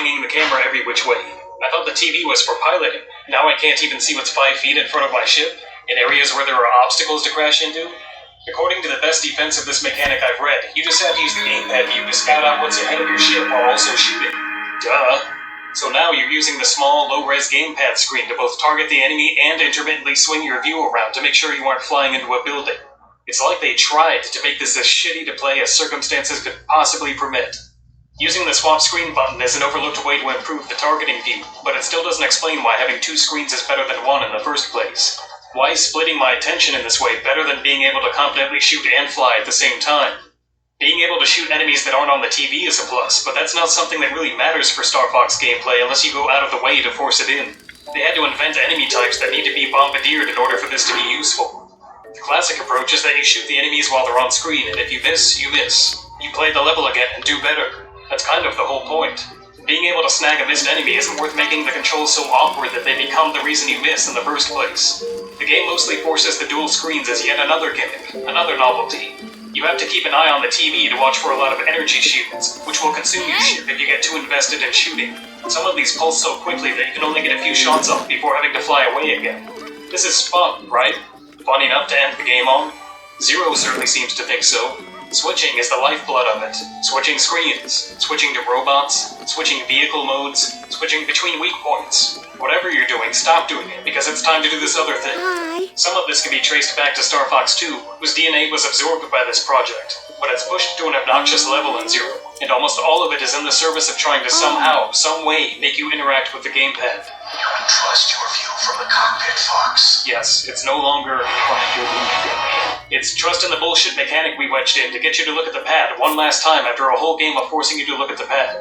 swinging the camera every which way. I thought the TV was for piloting. Now I can't even see what's 5 feet in front of my ship, in areas where there are obstacles to crash into. According to the best defense of this mechanic I've read, you just have to use the gamepad view to scout out what's ahead of your ship while also shooting. Duh. So now you're using the small, low-res gamepad screen to both target the enemy and intermittently swing your view around to make sure you aren't flying into a building. It's like they tried to make this as shitty to play as circumstances could possibly permit. Using the swap screen button is an overlooked way to improve the targeting view, but it still doesn't explain why having 2 screens is better than 1 in the first place. Why is splitting my attention in this way better than being able to confidently shoot and fly at the same time? Being able to shoot enemies that aren't on the TV is a plus, but that's not something that really matters for Star Fox gameplay unless you go out of the way to force it in. They had to invent enemy types that need to be bombarded in order for this to be useful. The classic approach is that you shoot the enemies while they're on screen, and if you miss, you miss. You play the level again and do better. That's kind of the whole point. Being able to snag a missed enemy isn't worth making the controls so awkward that they become the reason you miss in the first place. The game mostly forces the dual screens as yet another gimmick, another novelty. You have to keep an eye on the TV to watch for a lot of energy shields, which will consume your ship if you get too invested in shooting. Some of these pulse so quickly that you can only get a few shots off before having to fly away again. This is fun, right? Fun enough to end the game on? Zero certainly seems to think so. Switching is the lifeblood of it. Switching screens, switching to robots, switching vehicle modes, switching between weak points. Whatever you're doing, stop doing it, because it's time to do this other thing. Hi. Some of this can be traced back to Star Fox 2, whose DNA was absorbed by this project, but it's pushed to an obnoxious level in Zero, and almost all of it is in the service of trying to somehow, some way, make you interact with the gamepad. You can trust your view from the cockpit, Fox. Yes, it's no longer... It's trust in the bullshit mechanic we wedged in to get you to look at the pad one last time after a whole game of forcing you to look at the pad.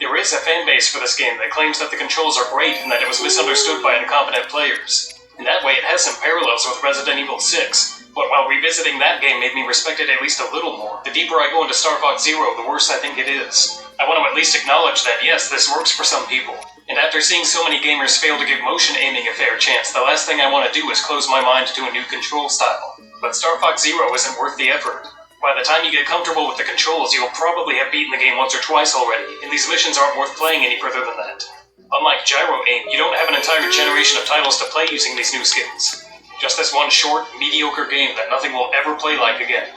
There is a fanbase for this game that claims that the controls are great and that it was misunderstood by incompetent players. In that way, it has some parallels with Resident Evil 6, but while revisiting that game made me respect it at least a little more, the deeper I go into Star Fox Zero, the worse I think it is. I want to at least acknowledge that, yes, this works for some people. And after seeing so many gamers fail to give motion aiming a fair chance, the last thing I want to do is close my mind to a new control style. But Star Fox Zero isn't worth the effort. By the time you get comfortable with the controls, you'll probably have beaten the game once or twice already, and these missions aren't worth playing any further than that. Unlike Gyro Aim, you don't have an entire generation of titles to play using these new skills. Just this one short, mediocre game that nothing will ever play like again.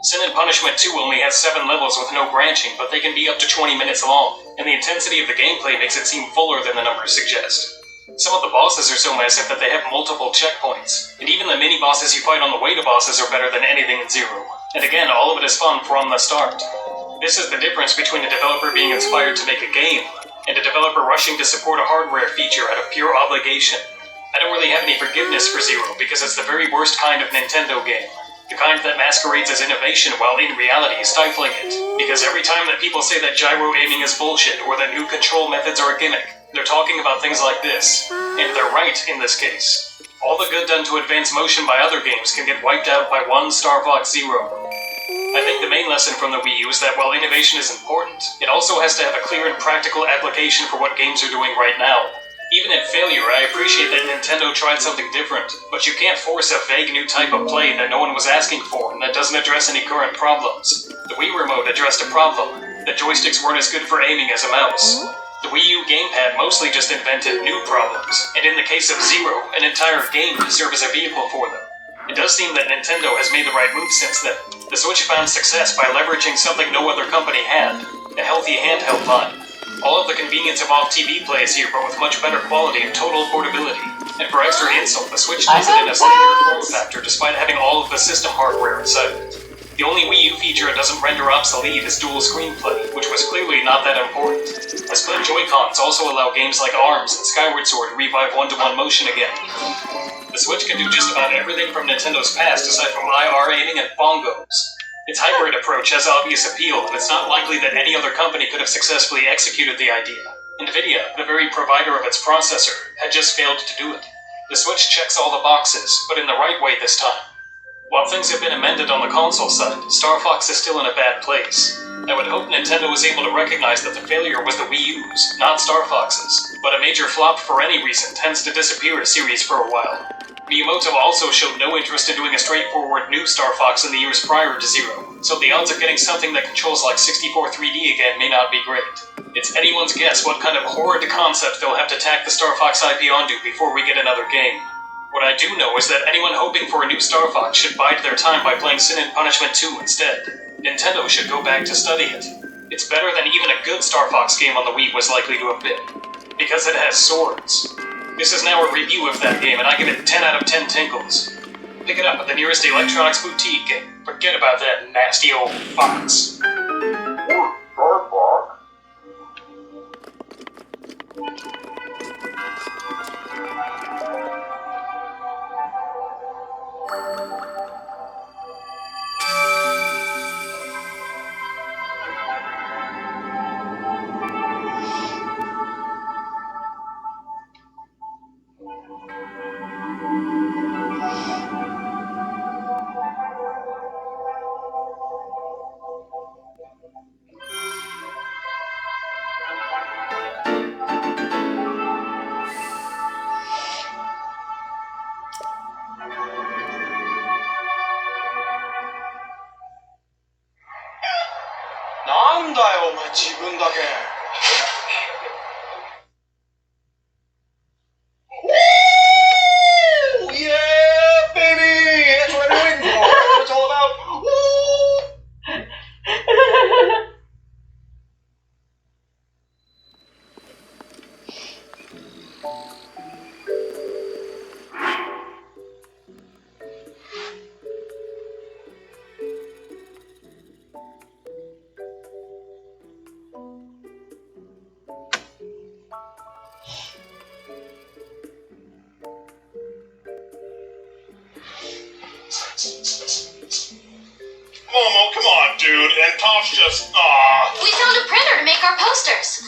Sin and Punishment 2 only has 7 levels with no branching, but they can be up to 20 minutes long, and the intensity of the gameplay makes it seem fuller than the numbers suggest. Some of the bosses are so massive that they have multiple checkpoints, and even the mini-bosses you fight on the way to bosses are better than anything in Zero. And again, all of it is fun from the start. This is the difference between a developer being inspired to make a game, and a developer rushing to support a hardware feature out of pure obligation. I don't really have any forgiveness for Zero, because it's the very worst kind of Nintendo game. The kind that masquerades as innovation while in reality stifling it. Because every time that people say that gyro aiming is bullshit or that new control methods are a gimmick, they're talking about things like this. And they're right in this case. All the good done to advance motion by other games can get wiped out by one Star Fox Zero. I think the main lesson from the Wii U is that while innovation is important, it also has to have a clear and practical application for what games are doing right now. Even in failure, I appreciate that Nintendo tried something different, but you can't force a vague new type of play that no one was asking for and that doesn't address any current problems. The Wii Remote addressed a problem. The joysticks weren't as good for aiming as a mouse. The Wii U gamepad mostly just invented new problems, and in the case of Zero, an entire game to serve as a vehicle for them. It does seem that Nintendo has made the right move since then. The Switch found success by leveraging something no other company had, a healthy handheld line. All of the convenience of off-TV play is here, but with much better quality and total portability. And for extra insult, the Switch does it in a linear form factor despite having all of the system hardware inside it. The only Wii U feature it doesn't render obsolete is dual screenplay, which was clearly not that important. The split Joy-Cons also allow games like ARMS and Skyward Sword to revive one-to-one motion again. The Switch can do just about everything from Nintendo's past aside from IR aiming and bongos. Its hybrid approach has obvious appeal, and it's not likely that any other company could have successfully executed the idea. NVIDIA, the very provider of its processor, had just failed to do it. The Switch checks all the boxes, but in the right way this time. While things have been amended on the console side, Star Fox is still in a bad place. I would hope Nintendo was able to recognize that the failure was the Wii U's, not Star Fox's. But a major flop for any reason tends to disappear a series for a while. Miyamoto also showed no interest in doing a straightforward new Star Fox in the years prior to Zero. so the odds of getting something that controls like 64 3D again may not be great. It's anyone's guess what kind of horrid concept they'll have to tack the Star Fox IP onto before we get another game. What I do know is that anyone hoping for a new Star Fox should bide their time by playing Sin and Punishment 2 instead. Nintendo should go back to study it. It's better than even a good Star Fox game on the Wii was likely to have been, because it has swords. This is now a review of that game, and I give it 10 out of 10 tinkles. Pick it up at the nearest electronics boutique, and forget about that nasty old fox. Yeah, baby! That's what I've been waiting for. That's what it's all about. Momo, come on, dude. And Top's just, We found a printer to make our posters.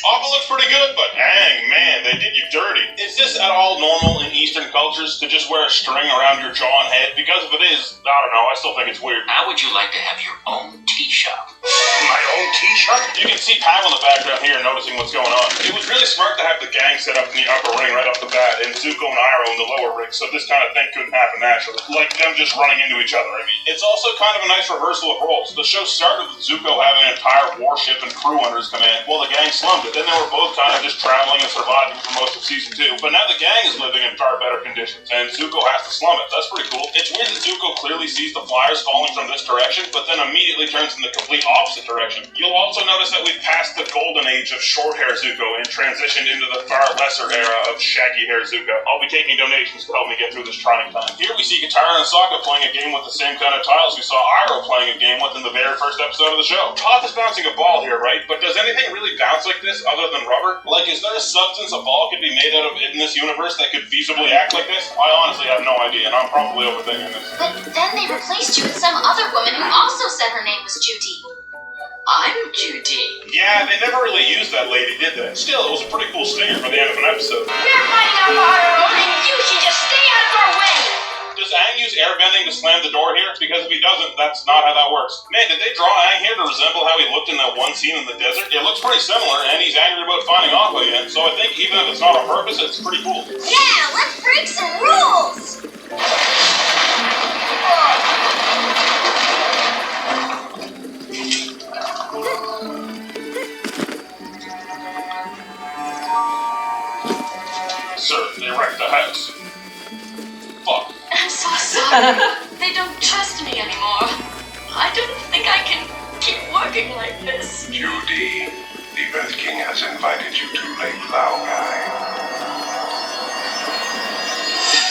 Appa looks pretty good, but dang, man, they did you dirty. Is this at all normal in Eastern cultures to just wear a string around your jaw and head? Because if it is, I don't know, I still think it's weird. How would you like to have your own tea shop? My own tea shop? You can see Pav on the background here noticing what's going on. It was really smart to have the gang set up in the upper ring right off the bat, and Zuko and Iroh in the lower ring, so this kind of thing couldn't happen naturally. Like them just running into each other. I mean, it's also kind of a nice reversal of roles. The show started with Zuko having an entire warship and crew under his command, while the gang slummed it. Then they were both kind of just traveling and surviving for most of season 2. But now the gang is living in far better conditions, and Zuko has to slum it. That's pretty cool. It's weird that Zuko clearly sees the flyers falling from this direction, but then immediately turns in the complete opposite direction. You'll also notice that we've passed the golden age of short hair Zuko and transitioned into the far lesser era of shaggy hair Zuko. I'll be taking donations to help me get through this trying time. Here we see Katara and Sokka playing a game with the same kind of tiles we saw Iroh playing a game with in the very first episode of the show. Toph is bouncing a ball here, right? But does anything really bounce like this other than rubber? Like, is there a substance a ball could be made out of in this universe that could feasibly act like this? I honestly have no idea, and I'm probably overthinking this. But then they replaced you with some other woman who also said her name was Judy. I'm Judy. Yeah, they never really used that lady, did they? Still, it was a pretty cool stinger for the end of an episode. We're fighting out for our own, and you should just stay out of our way. Does Aang use airbending to slam the door here? Because if he doesn't, that's not how that works. Man, did they draw Aang here to resemble how he looked in that one scene in the desert? It looks pretty similar, and he's angry about finding Appa again, so I think even if it's not on purpose, it's pretty cool. Yeah, let's break some rules. Sir, they wrecked the house. Fuck. I'm so sorry. They don't trust me anymore. I don't think I can keep working like this. Judy, the Earth King has invited you to Lake Laogai.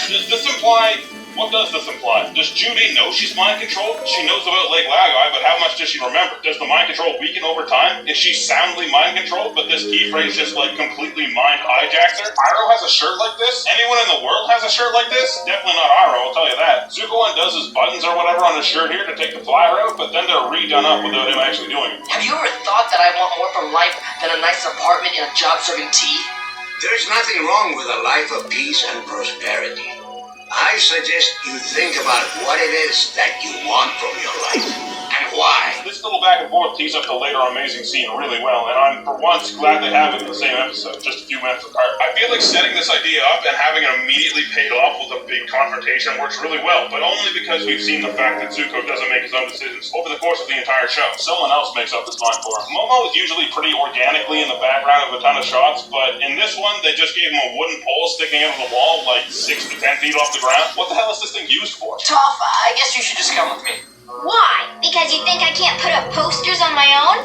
Does this imply... What does this imply? Does Judy know she's mind controlled? She knows about Lake Laogai, but how much does she remember? Does the mind control weaken over time? Is she soundly mind controlled, but this key phrase just like completely mind hijacks her? Iroh has a shirt like this? Anyone in the world has a shirt like this? Definitely not Iroh, I'll tell you that. Zuko undoes his buttons or whatever on his shirt here to take the fly route, but then they're redone up without him actually doing it. Have you ever thought that I want more from life than a nice apartment and a job serving tea? There's nothing wrong with a life of peace and prosperity. I suggest you think about what it is that you want from your life and Why? This little back and forth tees up the later amazing scene really well, and I'm, for once, glad they have it in the same episode, just a few minutes apart. I feel like setting this idea up and having it immediately paid off with a big confrontation works really well, but only because we've seen the fact that Zuko doesn't make his own decisions over the course of the entire show. Someone else makes up his mind for him. Momo is usually pretty organically in the background of a ton of shots, but in this one, they just gave him a wooden pole sticking out of the wall like 6 to 10 feet off the ground. What the hell is this thing used for? Toph, I guess you should just come with me. Why? Because you think I can't put up posters on my own?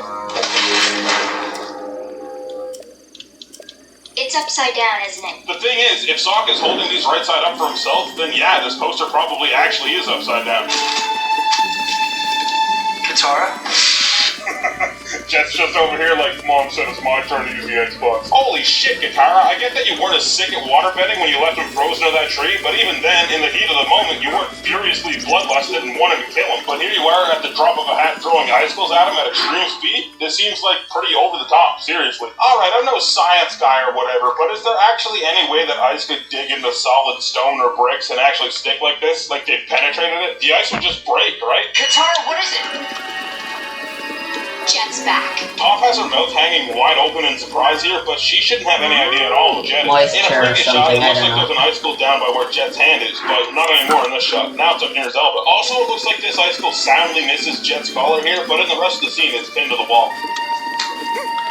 It's upside down, isn't it? The thing is, if Sokka's holding these right side up for himself, then yeah, this poster probably actually is upside down. Katara? Jet's just over here like, Mom said it's my turn to use the Xbox. Holy shit, Katara, I get that you weren't as sick at waterbending when you left him frozen to that tree, but even then, in the heat of the moment, you weren't furiously bloodlusted and wanted to kill him. But here you are at the drop of a hat throwing icicles at him at extreme speed? This seems like pretty over the top, seriously. Alright, I'm no science guy or whatever, but is there actually any way that ice could dig into solid stone or bricks and actually stick like this? Like they penetrated it? The ice would just break, right? Katara, what is it? Jet's back. Toph has her mouth hanging wide open in surprise here, but she shouldn't have any idea at all who Jet is. Moisture In a or previous shot, it something, I looks don't like there's an icicle down by where Jet's hand is, but not anymore in this shot. Now it's up near his elbow. Also, it looks like this icicle soundly misses Jet's collar here, but in the rest of the scene, it's pinned to the wall.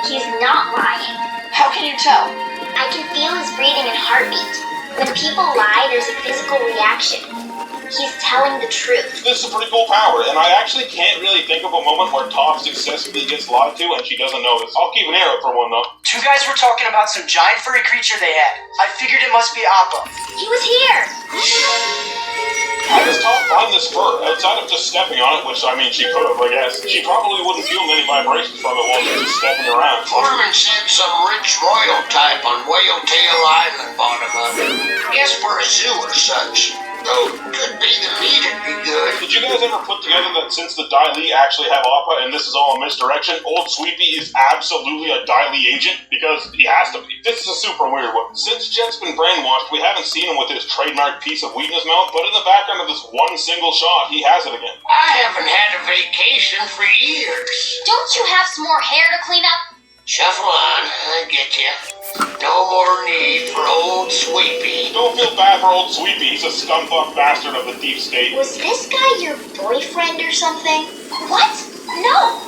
He's not lying. How can you tell? I can feel his breathing and heartbeat. When people lie, there's a physical reaction. He's telling the truth. This is a pretty cool power, and I actually can't really think of a moment where Toph successfully gets lied to and she doesn't notice. I'll keep an ear out for one, though. Two guys were talking about some giant furry creature they had. I figured it must be Appa. He was here. How does Toph find this fur? Outside of just stepping on it, which, I mean, she could have, I guess. She probably wouldn't feel many vibrations from it while she's just stepping around. Foreman said some rich royal type on Whale Tail Island bought him up. Guess for a zoo or such. Though, could be the meat would be good. Did you guys ever put together that since the Dai Li actually have Appa and this is all a misdirection, Old Sweepy is absolutely a Dai Li agent? Because he has to be. This is a super weird one. Since Jet's been brainwashed, we haven't seen him with his trademark piece of wheat in his mouth, but in the background of this one single shot, he has it again. I haven't had a vacation for years. Don't you have some more hair to clean up? Shuffle on, I get you. No more need for Old Sweepy. Don't feel bad for Old Sweepy, he's a scumfuck bastard of the deep state. Was this guy your boyfriend or something? What? No.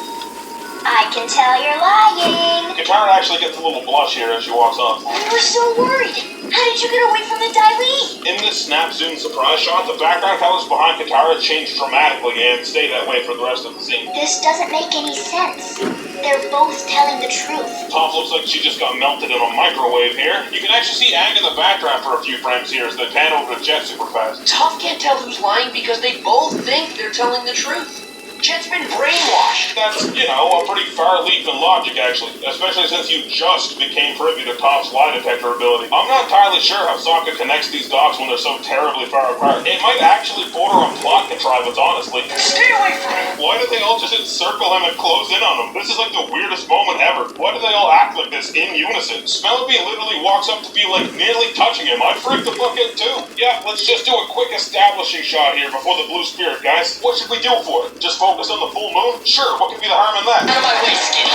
I can tell you're lying. Katara actually gets a little blush here as she walks on. We were so worried. How did you get away from the Dai Li? In this snap zoom surprise shot, the background colors behind Katara changed dramatically and stay that way for the rest of the scene. This doesn't make any sense. They're both telling the truth. Toph looks like she just got melted in a microwave here. You can actually see Aang in the background for a few frames here as they pan over to Jet super fast. Toph can't tell who's lying because they both think they're telling the truth. Jet's been brainwashed. That's, you know, a pretty far leap in logic, actually. Especially since you just became privy to Toph's lie detector ability. I'm not entirely sure how Sokka connects these dots when they're so terribly far apart. It might actually border on plot contrivance, honestly. Stay away from him. Why did they all just encircle him and close in on him? This is like the weirdest moment ever. Why do they all act like this in unison? Smellerbee literally walks up to be like nearly touching him. I'd freak the fuck out too. Yeah, let's just do a quick establishing shot here before the blue spirit, guys. What should we do for it? Just focus on the full moon? Sure, what could be the harm in that? Out of my way, Skinny.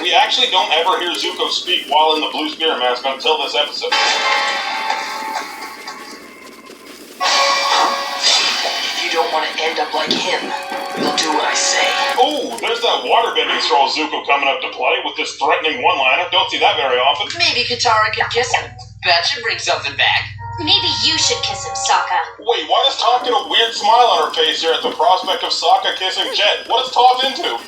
We actually don't ever hear Zuko speak while in the blue spirit mask until this episode. If you don't want to end up like him, you'll do what I say. Oh, there's that waterbending troll Zuko coming up to play with this threatening one-liner. Don't see that very often. Maybe Katara can kiss him. That should bring something back. Maybe you should kiss him, Sokka. Wait, why does Toph get a weird smile on her face here at the prospect of Sokka kissing Jet? What is Toph into?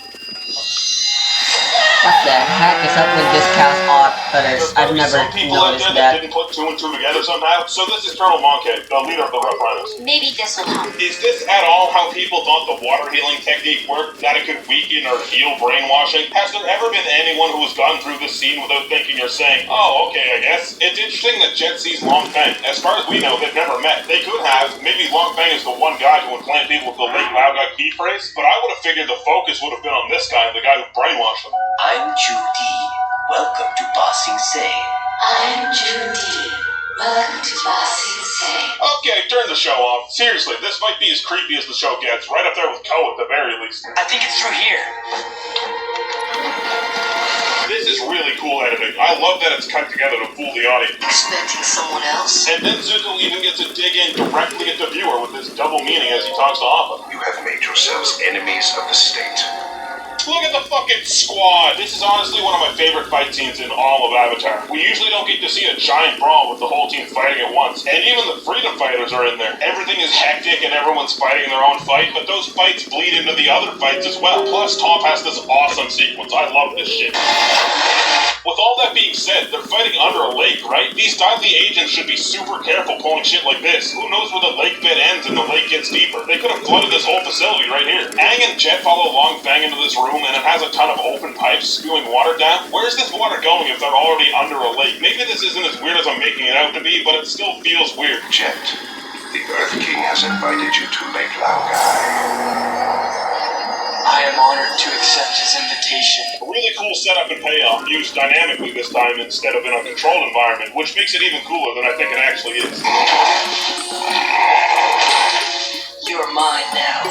What the heck is up with this cow's odd feathers? I've never Some people out noticed there that that. didn't put two and two together somehow. So this is Colonel Monkey, the leader of the Rough Riders. Maybe this'll help. Is this at all how people thought the water healing technique worked? That it could weaken or heal brainwashing? Has there ever been anyone who has gone through this scene without thinking or saying, oh, okay, I guess? It's interesting that Jet sees Long Feng. As far as we know, they've never met. They could have. Maybe Long Feng is the one guy to implant people with the late Lao Ga key phrase, but I would have figured the focus would have been on this guy, the guy who brainwashed them. I'm Judy. Welcome to Ba Sing Se. I'm Judy. Welcome to Ba Sing Se. Okay, turn the show off. Seriously, this might be as creepy as the show gets. Right up there with Ko at the very least. I think it's through here. This is really cool editing. I love that it's cut together to fool the audience. Expecting someone else? And then Zuko even gets to dig in directly at the viewer with this double meaning as he talks to Appa. You have made yourselves enemies of the state. Look at the fucking squad! This is honestly one of my favorite fight scenes in all of Avatar. We usually don't get to see a giant brawl with the whole team fighting at once, and even the freedom fighters are in there. Everything is hectic and everyone's fighting their own fight, but those fights bleed into the other fights as well. Plus, Toph has this awesome sequence. I love this shit. With all that being said, they're fighting under a lake, right? These Dai Li agents should be super careful pulling shit like this. Who knows where the lake bed ends and the lake gets deeper? They could have flooded this whole facility right here. Aang and Jet follow Long Feng into this room, and it has a ton of open pipes spewing water down. Where's this water going if they're already under a lake? Maybe this isn't as weird as I'm making it out to be, but it still feels weird. Jet, the Earth King has invited you to Lake Laogai. I am honored to accept his invitation. A really cool setup and payoff, used dynamically this time instead of in a controlled environment, which makes it even cooler than I think it actually is. You are mine now.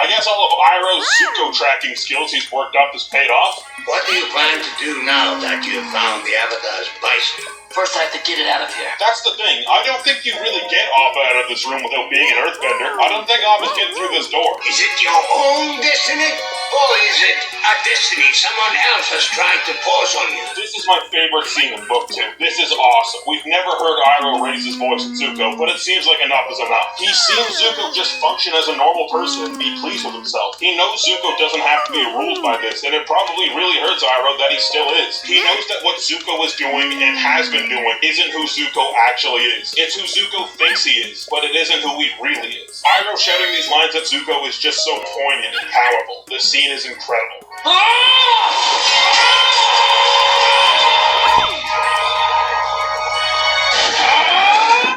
I guess all of Iroh's Zuko tracking skills he's worked up has paid off. What do you plan to do now that you've found the Avatar's bison? First, I have to get it out of here. That's the thing. I don't think you really get Appa out of this room without being an earthbender. I don't think Appa's getting through this door. Is it your own destiny? Or is it a destiny someone else has tried to force on you? This is my favorite scene in Book 2. This is awesome. We've never heard Iroh raise his voice at Zuko, but it seems like enough is enough. He's seen Zuko just function as a normal person and be pleased with himself. He knows Zuko doesn't have to be ruled by this, and it probably really hurts Iroh that he still is. He knows that what Zuko is doing and has been doing isn't who Zuko actually is. It's who Zuko thinks he is, but it isn't who he really is. Iroh shouting these lines at Zuko is just so poignant and powerful. The scene is incredible.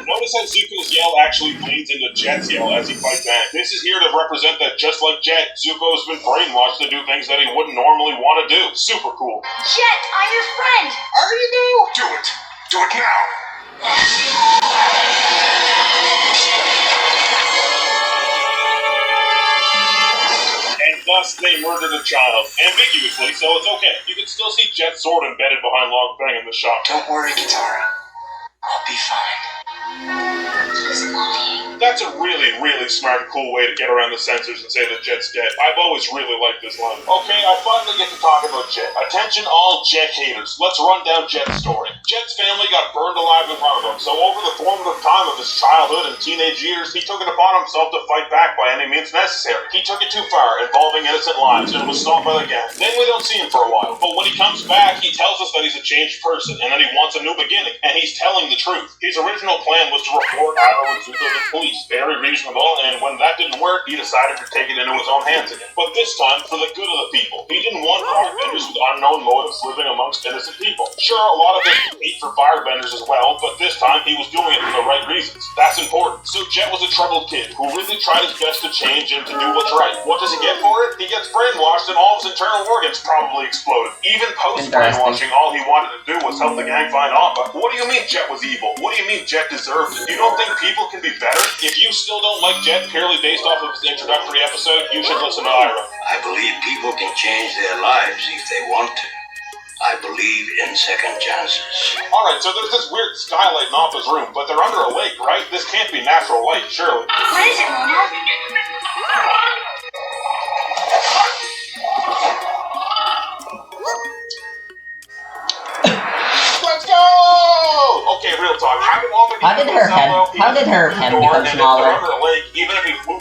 Notice how Zuko's yell actually bleeds into Jet's yell as he fights Aang. This is here to represent that just like Jet, Zuko's been brainwashed to do things that he wouldn't normally want to do. Super cool. Jet, I'm your friend. Are you though? Do it. Do it now. And thus they murdered a child. Ambiguously, so it's okay. You can still see Jet's sword embedded behind Long Feng in the shot. Don't worry, Katara. I'll be fine. He's lying. That's a really, really smart, cool way to get around the censors and say that Jet's dead. I've always really liked this line. Okay, I finally get to talk about Jet. Attention all Jet haters. Let's run down Jet's story. Jet's family got burned alive in front of him, so over the formative time of his childhood and teenage years, he took it upon himself to fight back by any means necessary. He took it too far, involving innocent lives, and was stopped by the gang. Then we don't see him for a while, but when he comes back, he tells us that he's a changed person, and that he wants a new beginning, and he's telling the truth. His original plan was to report Iroh and Zuko to the police. Very reasonable, and when that didn't work, he decided to take it into his own hands again. But this time, for the good of the people. He didn't want firebenders with unknown motives living amongst innocent people. Sure, a lot of it was hate for firebenders as well, but this time he was doing it for the right reasons. That's important. So Jet was a troubled kid who really tried his best to change and to do what's right. What does he get for it? He gets brainwashed and all of his internal organs probably exploded. Even post-brainwashing, all he wanted to do was help the gang find Appa. What do you mean Jet was evil? What do you mean Jet deserved it? You don't think people can be better? If you still don't like Jet purely based off of his introductory episode, you should listen to Iroh. I believe people can change their lives if they want to. I believe in second chances. Alright, so there's this weird skylight in Appa's room, but they're under a lake, right? This can't be natural light, surely. What is it, Mona? Let's go! Okay, real talk. How did her head become smaller?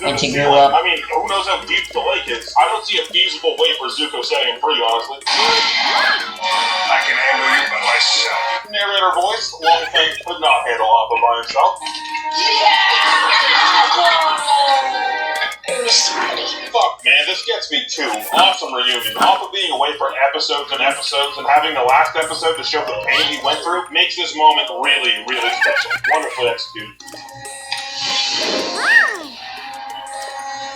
And she grew up? I mean, who knows how deep the lake is? I don't see a feasible way for Zuko setting him free, honestly. I can handle you by myself. Narrator voice, Long Feng could not handle Appa by himself. Fuck, man, this gets me too. Awesome reunion. Appa being away for episodes and episodes and having the last episode to show the pain he went through makes this moment really, really special. Wonderfully executed.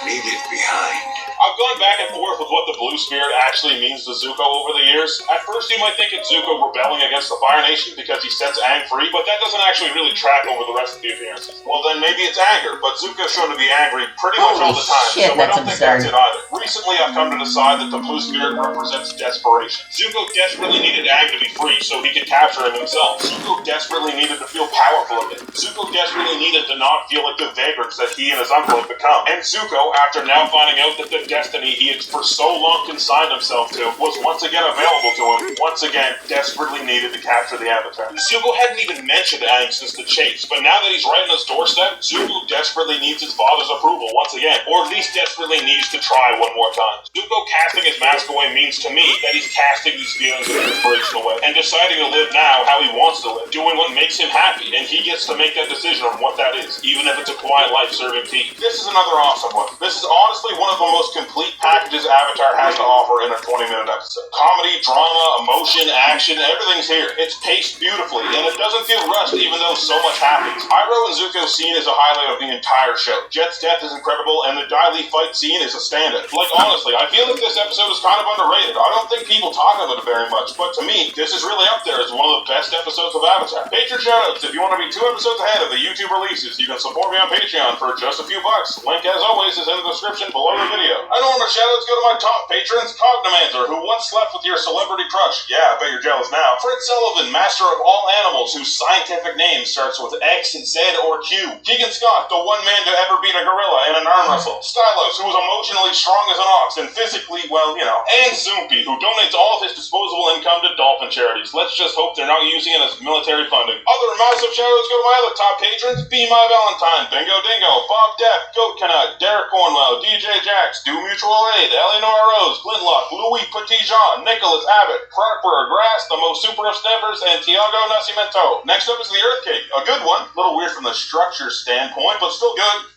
Leave it behind. I I've gone back and forth with what the Blue Spirit actually means to Zuko over the years. At first, you might think it's Zuko rebelling against the Fire Nation because he sets Aang free, but that doesn't actually really track over the rest of the appearances. Well, then maybe it's anger, but Zuko's shown to be angry pretty much all the time, shit, so I don't think that's absurd. it either. Recently, I've come to decide that the Blue Spirit represents desperation. Zuko desperately needed Aang to be free so he could capture him himself. Zuko desperately needed to feel powerful again. Zuko desperately needed to not feel like the vagrants that he and his uncle had become. And Zuko, after now finding out that the destiny he had for so long consigned himself to was once again available to him, once again desperately needed to capture the Avatar. Zuko hadn't even mentioned Aang since the chase, but now that he's right on his doorstep, Zuko desperately needs his father's approval once again, or at least desperately needs to try one more time. Zuko casting his mask away means to me that he's casting these feelings in an inspirational way, and deciding to live now how he wants to live, doing what makes him happy, and he gets to make that decision on what that is, even if it's a quiet life serving tea. This is another awesome one. This is honestly one of the most complete packages Avatar has to offer in a 20-minute episode. Comedy, drama, emotion, action, everything's here. It's paced beautifully, and it doesn't feel rushed even though so much happens. Iroh and Zuko's scene is a highlight of the entire show. Jet's death is incredible, and the Dai Li fight scene is a stand-up. Like, honestly, I feel like this episode is kind of underrated. I don't think people talk about it very much, but to me, this is really up there as one of the best episodes of Avatar. Patreon shoutouts, if you want to be 2 episodes ahead of the YouTube releases, you can support me on Patreon for just a few bucks. Link, as always, is in the description below the video. I know my shoutouts go to my top patrons, Cognomancer, who once slept with your celebrity crush. Yeah, I bet you're jealous now. Fritz Sullivan, master of all animals, whose scientific name starts with X, Z, or Q. Keegan Scott, the one man to ever beat a gorilla in an arm wrestle. Stylos, who is emotionally strong as an ox and physically, well, you know. And Zoopy, who donates all of his disposable income to dolphin charities. Let's just hope they're not using it as military funding. Other massive shoutouts go to my other top patrons: Be My Valentine, Bingo Dingo, Bob Depp, Goat Canuck, Derek Cornwell, DJ Jax, Do Mutual Aid, Eleanor Rose, Glintlock, Louis Petitjean, Nicholas Abbott, Harper Grass, the most super of steppers, and Tiago Nascimento. Next up is the Earth Cake, a good one. A little weird from the structure standpoint, but still good.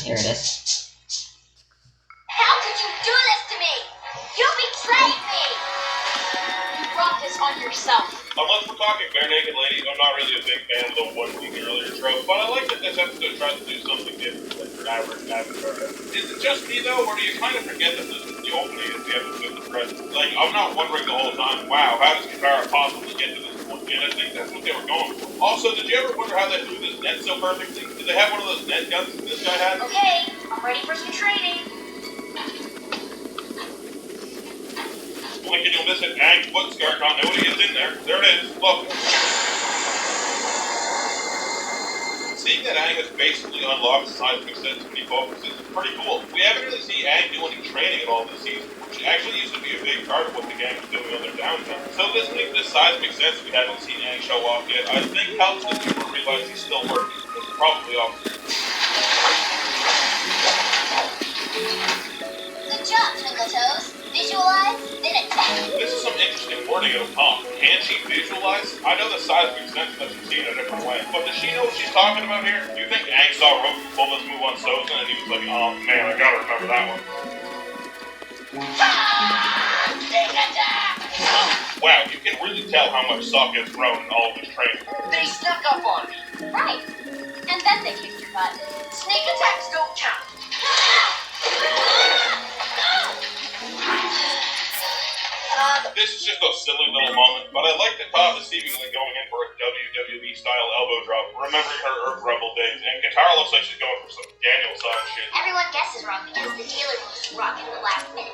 Here it is. How could you do this to me? You betrayed me! You brought this on yourself. Unless we're talking bare naked ladies, I'm not really a big fan of the 1 week earlier trope, but I like that this episode tries to do something different than your average Avatar. Is it just me though, or do you kind of forget that this is the opening of the episode the present? Like, I'm not wondering the whole time, wow, how does Katara possibly get to this point? And I think that's what they were going for. Also, did you ever wonder how they threw this net so perfectly? Did they have one of those net guns that this guy had? Okay, I'm ready for some training. Blinking, you'll miss it. Aang's foot scar continuity is in there. There it is. Look. Seeing that Aang has basically unlocked seismic sensitivity focuses is pretty cool. We haven't really seen Aang do any training at all this season, which actually used to be a big part of what the gang was doing on their downtime. So this seismic sense we haven't seen Aang show off yet, I think helps the viewer realize he's still working, which is probably obvious. Good job, Twinkle Toes. Visualize, then attack. This is some interesting wording of Tom. Can she visualize? I know the seismic sense doesn't see in a different way, but does she know what she's talking about here? Do you think Aang saw Roku pull this move on Sozin and he was like, oh man, I gotta remember that one? Sneak attack! Wow, you can really tell how much Sokka has grown in all of his training. They snuck up on me. Right. And then they kicked your butt. Sneak attacks don't count. This is just a silly little moment, but I like that Toph is seemingly going in for a WWE-style elbow drop, remembering her Earth Rebel days, and Katara looks like she's going for some Daniel San shit. Everyone guesses wrong because the tailor moves rock at the last minute.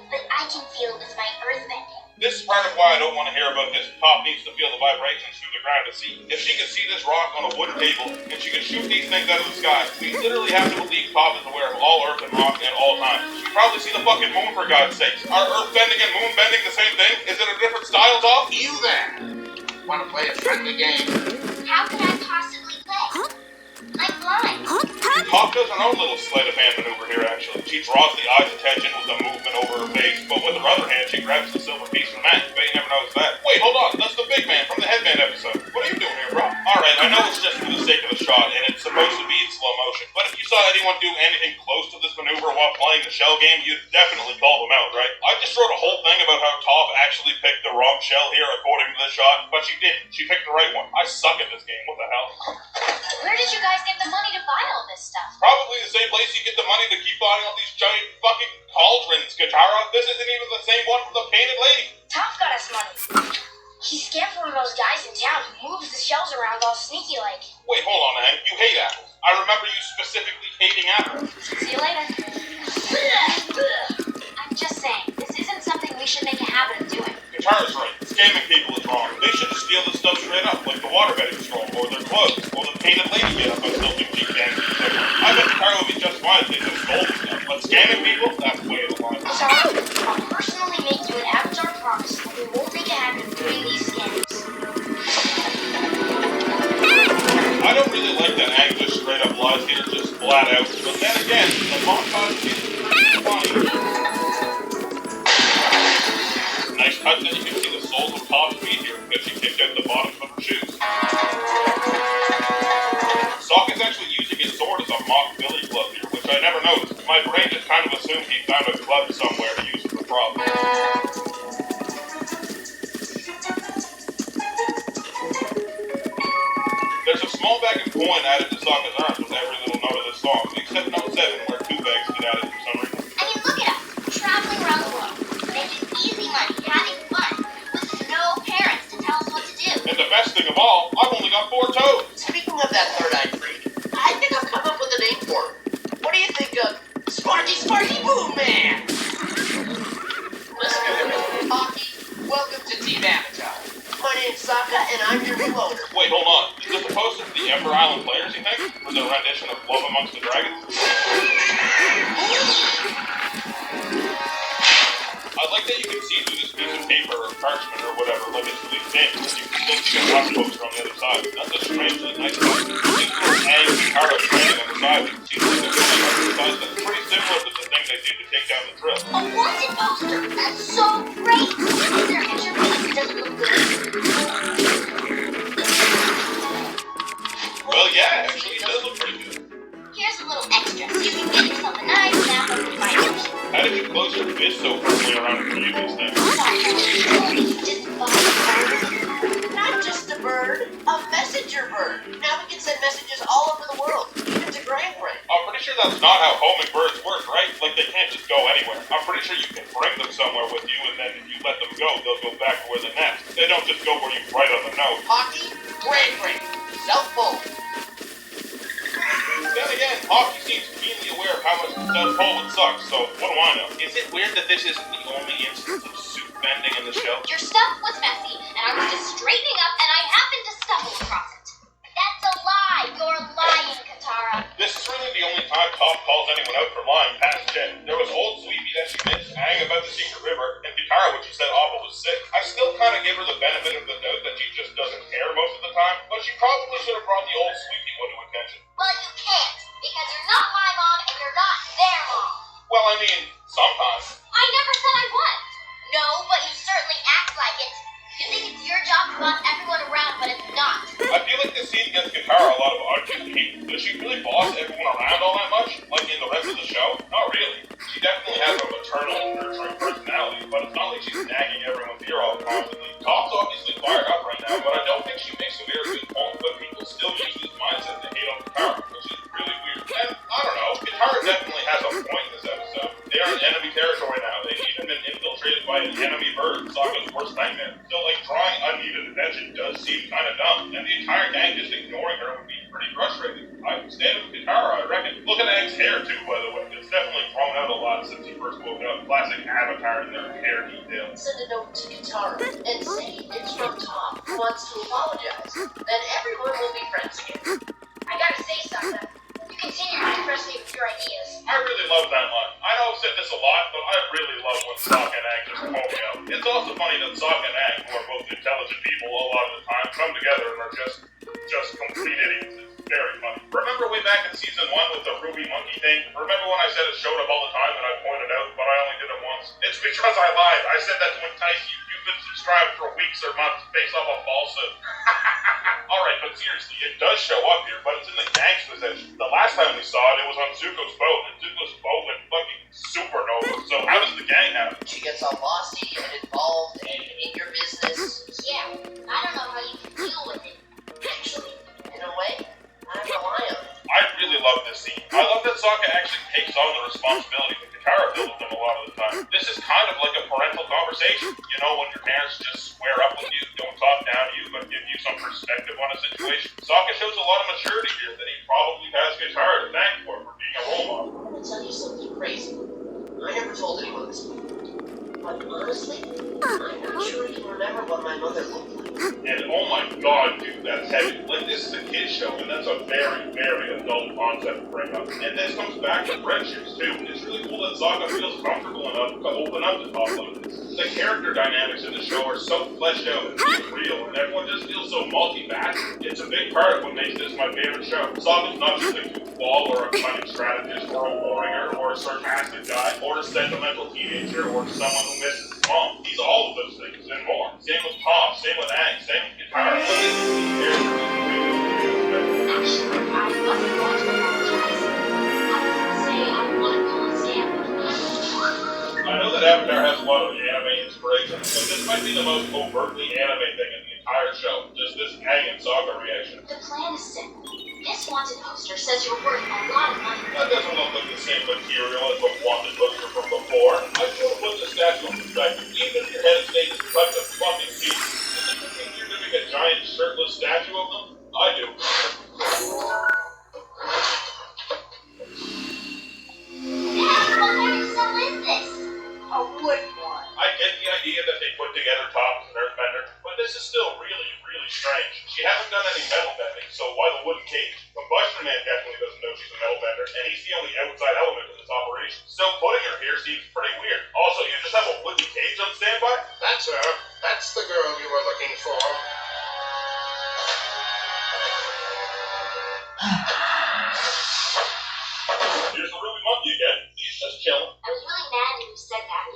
But I can feel it with my earth bending. This is part of why I don't want to hear about this. Toph needs to feel the vibrations through the ground to see. If she can see this rock on a wooden table, and she can shoot these things out of the sky, we literally have to believe Toph is aware of all Earth and rock at all times. She probably see the fucking moon, for God's sakes. Are Earth bending and moon bending the same thing? Is it a different style, Toph? You there? Want to play a friendly game? How could I possibly play? I'm blind. Toph does her own little sleight of hand maneuver here, actually. She draws the eye's attention with a movement over her face, but with her other hand, she grabs the silver piece from Matt. Bet you never noticed that. Wait, hold on. That's the big man from the headband episode. What are you doing here, bro? Alright, I know it's just for the sake of the shot, and it's supposed to be in slow motion, but if you saw anyone do anything close to this maneuver while playing, playing the shell game, you'd definitely call them out, right? I just wrote a whole thing about how Toph actually picked the wrong shell here according to the shot, but she didn't. She picked the right one. I suck at this game. What the hell? Where did you guys get the money to buy all this stuff? Probably the same place you get the money to keep buying all these giant fucking cauldrons, Katara. This isn't even the same one from the Painted Lady. Toph got us money. He scammed one of those guys in town who moves the shells around all sneaky like. Wait, hold on, Hank. You hate apples. I remember you specifically hating apples. See you later. I'm just saying, this isn't something we should make a habit of doing. Katara's right. Scamming people is wrong. They should just steal this stuff straight up, like the waterbending scroll, or their clothes, or the Painted Lady get up on tilting cheek dancing. I bet Katara would be just fine if they just stole the stuff. But scamming people? That's way of the line. Sorry, I'll personally make you an Avatar promise that we won't make a habit of doing these scams. I don't really like that Aang just straight up lies here, just flat out. But then again, the montage is pretty funny. Nice cut that you can see the soles of Toph's feet here because she kicked out the bottoms of her shoes. Sokka's actually using his sword as a mock billy club here, which I never noticed. My brain just kind of assumed he found a club somewhere to use for the problem. There's a small bag of coin added to Sokka's arms with every little note of this song, except note 7 where 2 bags get added for some reason. I mean, look at us, traveling around the world, making easy money, having fun, with no parents to tell us what to do. And the best thing of all, I've only got 4 toes. Speaking of that third-eyed freak, I think I've come up with a name for him. What do you think of Sparky Boom Man? Let's go. Hockey, welcome to Team Avatar. My name's Sokka, and I'm your new owner. Wait, hold on. Is this a poster for the Ember Island players, you think? For their rendition of Love Amongst the Dragons? I like that you can see through this piece of paper or parchment or whatever, like it's really thin, and you can still see the rock poster on the other side. That's a strangely nice poster. It's little Aang and Katara training on the side. You can see the little on the side. That's pretty similar to the thing they do to take down the drill. A wanted poster! That's so great! Is there a picture of me that doesn't look good? Well, yeah, actually, it does look pretty good. Here's a little extra so you can get yourself a nice nap of the fire. How did you close your fist so firmly around your previous thing? Not just a bird, a messenger bird. Now we can send messages all over the world, even to Grand Prix. I'm pretty sure that's not how homing birds work, right? Like, they can't just go anywhere. I'm pretty sure you can bring them somewhere with you, and then if you let them go, they'll go back to where they nest. They don't just go where you write on the note. Hockey, Grand Prix, South Pole. Then again, Hockey seems keenly aware of how much the South Pole would suck, so what do I know? Is it weird that this isn't the only instance of soup bending in the show? Your stuff was messy, and I was just straightening up, and I happened to stumble across it. That's a lie! You're lying, Katara. This is really the only time Toph calls anyone out for lying past Jen. There was old Sweepy that she missed, Aang about the secret river, and Katara when she said Appa was sick. I still kind of give her the benefit of the doubt that she just doesn't care most of the time, but she probably should have brought the old Sweepy one to attention. Well, you can't, because you're not my mom, and you're not their mom. Well, I mean, sometimes. I never said I was. No, but you certainly act like it. You think it's your job to boss everyone around, but it's not. I feel like this scene gives Katara a lot of undue heat. Does she really boss everyone around all that much? Like in the rest of the show? Not really. She definitely has a maternal, nurturing personality, but it's not like she's nagging everyone's ear off constantly. Toph's obviously fired up right now, but I don't think she makes a very good point, but people still use this mindset to hate on Katara, which is really weird. And, I don't know, Katara definitely has a point in this episode. They are in enemy territory now. They've even been infiltrated by an enemy bird, Sokka's worst nightmare. So, like, drawing unneeded attention does seem kind of dumb, and the entire gang just ignoring her would be pretty frustrating. I would stand with Katara, I reckon. Look at Aang's hair, too, by the way. It's definitely grown out a lot since he first woke up. Classic Avatar in their hair detail. Send a note to Katara and say it's from Tom who wants to apologize. Then everyone will be friends again. I gotta say, Sokka, you continue to impress me with your ideas. I really love that line. I know I've said this a lot, but I really love when Sokka and Aang just call me out. It's also funny that Sokka and Aang, who are both intelligent people a lot of the time, come together and are just complete idiots. It's very funny. Remember way back in season 1 with the Ruby Monkey thing? Remember when I said it showed up all the time and I pointed out, but I only did it once? It's because I lied. I said that to entice you. You've been subscribed for weeks or months based off a falsehood. Alright, but seriously, it does show up here, but it's in the gang's possession. The last time we saw it, it was on Zuko's boat, and Zuko's boat went fucking supernova. So how does the gang have it? She gets all bossy and involved and in your business. Yeah, I don't know how you can deal with it. Actually, in a way, I rely on it. I really love this scene. I love that Sokka actually takes on the responsibility that Katara feels with him a lot of the time. This is kind of like a parental conversation. You know, when your parents just square up with you, don't talk down to you, but give you some perspective on a situation. Sokka shows a lot of maturity here that he probably has Katara to thank for being a role model. I'm gonna tell you something crazy. I never told anyone this before. But honestly, I'm not sure I can remember what my mother looked like. And oh my god, dude, that's heavy. Like, this is a kid's show, and that's a very, very adult concept to bring up. And this comes back to friendships, too. It's really cool that Sokka feels comfortable enough to open up to Toph like this. The character dynamics in the show are so fleshed out and real, and everyone just feels so multifaceted. It's a big part of what makes this my favorite show. Sokka's not just a goofball, or a cunning strategist, or a warrior, or a sarcastic guy, or a sentimental teenager, or someone who misses his mom. He's all of those things and more. Same with Toph, same with Aang, same with Katara. Look at these characters. Actually, I wasn't going to apologize. I was going to say I want to go and stand with me. I know that Avatar has a lot of anime inspiration, but this might be the most overtly anime thing in the entire show. Just this Aang and Sokka reaction. The plan is simple. This wanted poster says you're worth a lot of money. That doesn't look like the same material as the wanted poster from before. I should have put the statue in perspective. Even if your head of state is such a fucking piece, do you think you're gonna make a giant shirtless statue of them? I do. Hey, what kind of cell is this? A wood one. I get the idea that they put together Toph and Earthbender, but this is still really, really strange. She hasn't done any metal bending, so why the wooden cage? Combustion Man definitely doesn't know she's a metal bender, and he's the only outside element in this operation. So putting her here seems pretty weird. Also, you just have a wooden cage on standby? That's her. That's the girl you were looking for. Here's the Ruby Monkey again. He's just chilling. I was really mad when you said that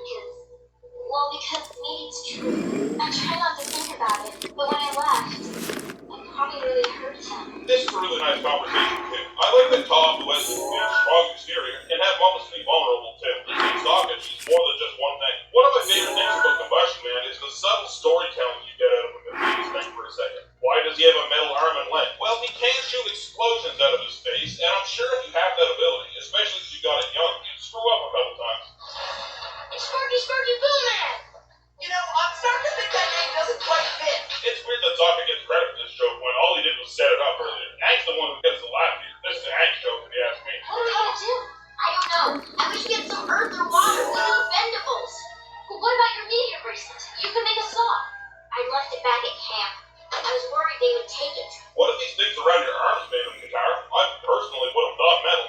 because maybe it's true. I try not to think about it, but when I left, I probably really hurt him. This is a really nice conversation, too. I like that Toph, who has a strong exterior, can have moments to be vulnerable, too. In Sokka, she's more than just one thing. One of my favorite things about Combustion Man is the subtle storytelling you get out of him if you just think for a second. Why does he have a metal arm and leg? Well, he can shoot explosions out of his face, and I'm sure if you have that ability, especially if you got it young, you'd screw up a couple times. It's Sparky Boo Man! You know, I'm starting to think that name doesn't quite fit. It's weird that Sokka gets credit for this joke when all he did was set it up earlier. Aang's the one who gets the laugh here. This is an Aang joke, if you ask me. What are we gonna do? I don't know. I wish we had some earth or water. We need bendables. Well, what about your meteor bracelet? You can make a saw. I left it back at camp. I was worried they would take it. What are these things around your arms made of, Katara? I personally would have thought metal.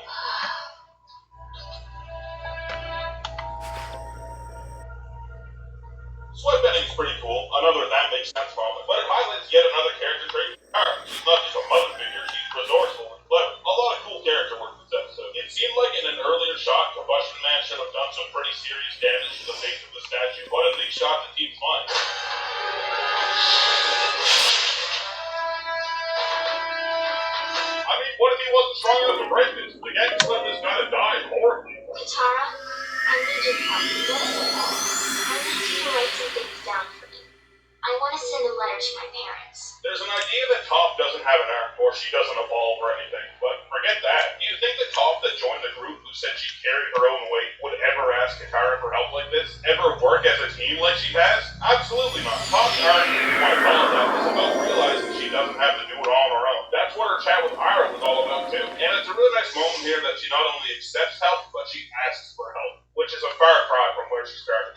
Sweat bending is pretty cool. Another that makes sense moment, but it highlights yet another character trait. She's not just a mother figure, she's resourceful and clever. A lot of cool character work this episode. It seemed like in an earlier shot, Combustion Man should have done some pretty serious damage to the face of the statue, but in these shots it seems fine. I mean, what if he wasn't strong enough to break this? The gang left this guy to die horribly. Katara, I need your help. I need you to write some things down for me. I want to send a letter to my parents. There's an idea that Toph doesn't have an arc, or she doesn't evolve or anything, but forget that. Do you think the Toph that joined the group who said she carried her own weight would ever ask Katara for help like this? Ever work as a team like she has? Absolutely not. Toph's arc, if you want to call it that, is about realizing she doesn't have to do it all on her own. That's what her chat with Iroh was all about too. And it's a really nice moment here that she not only accepts help, but she asks for help, which is a far cry from where she started.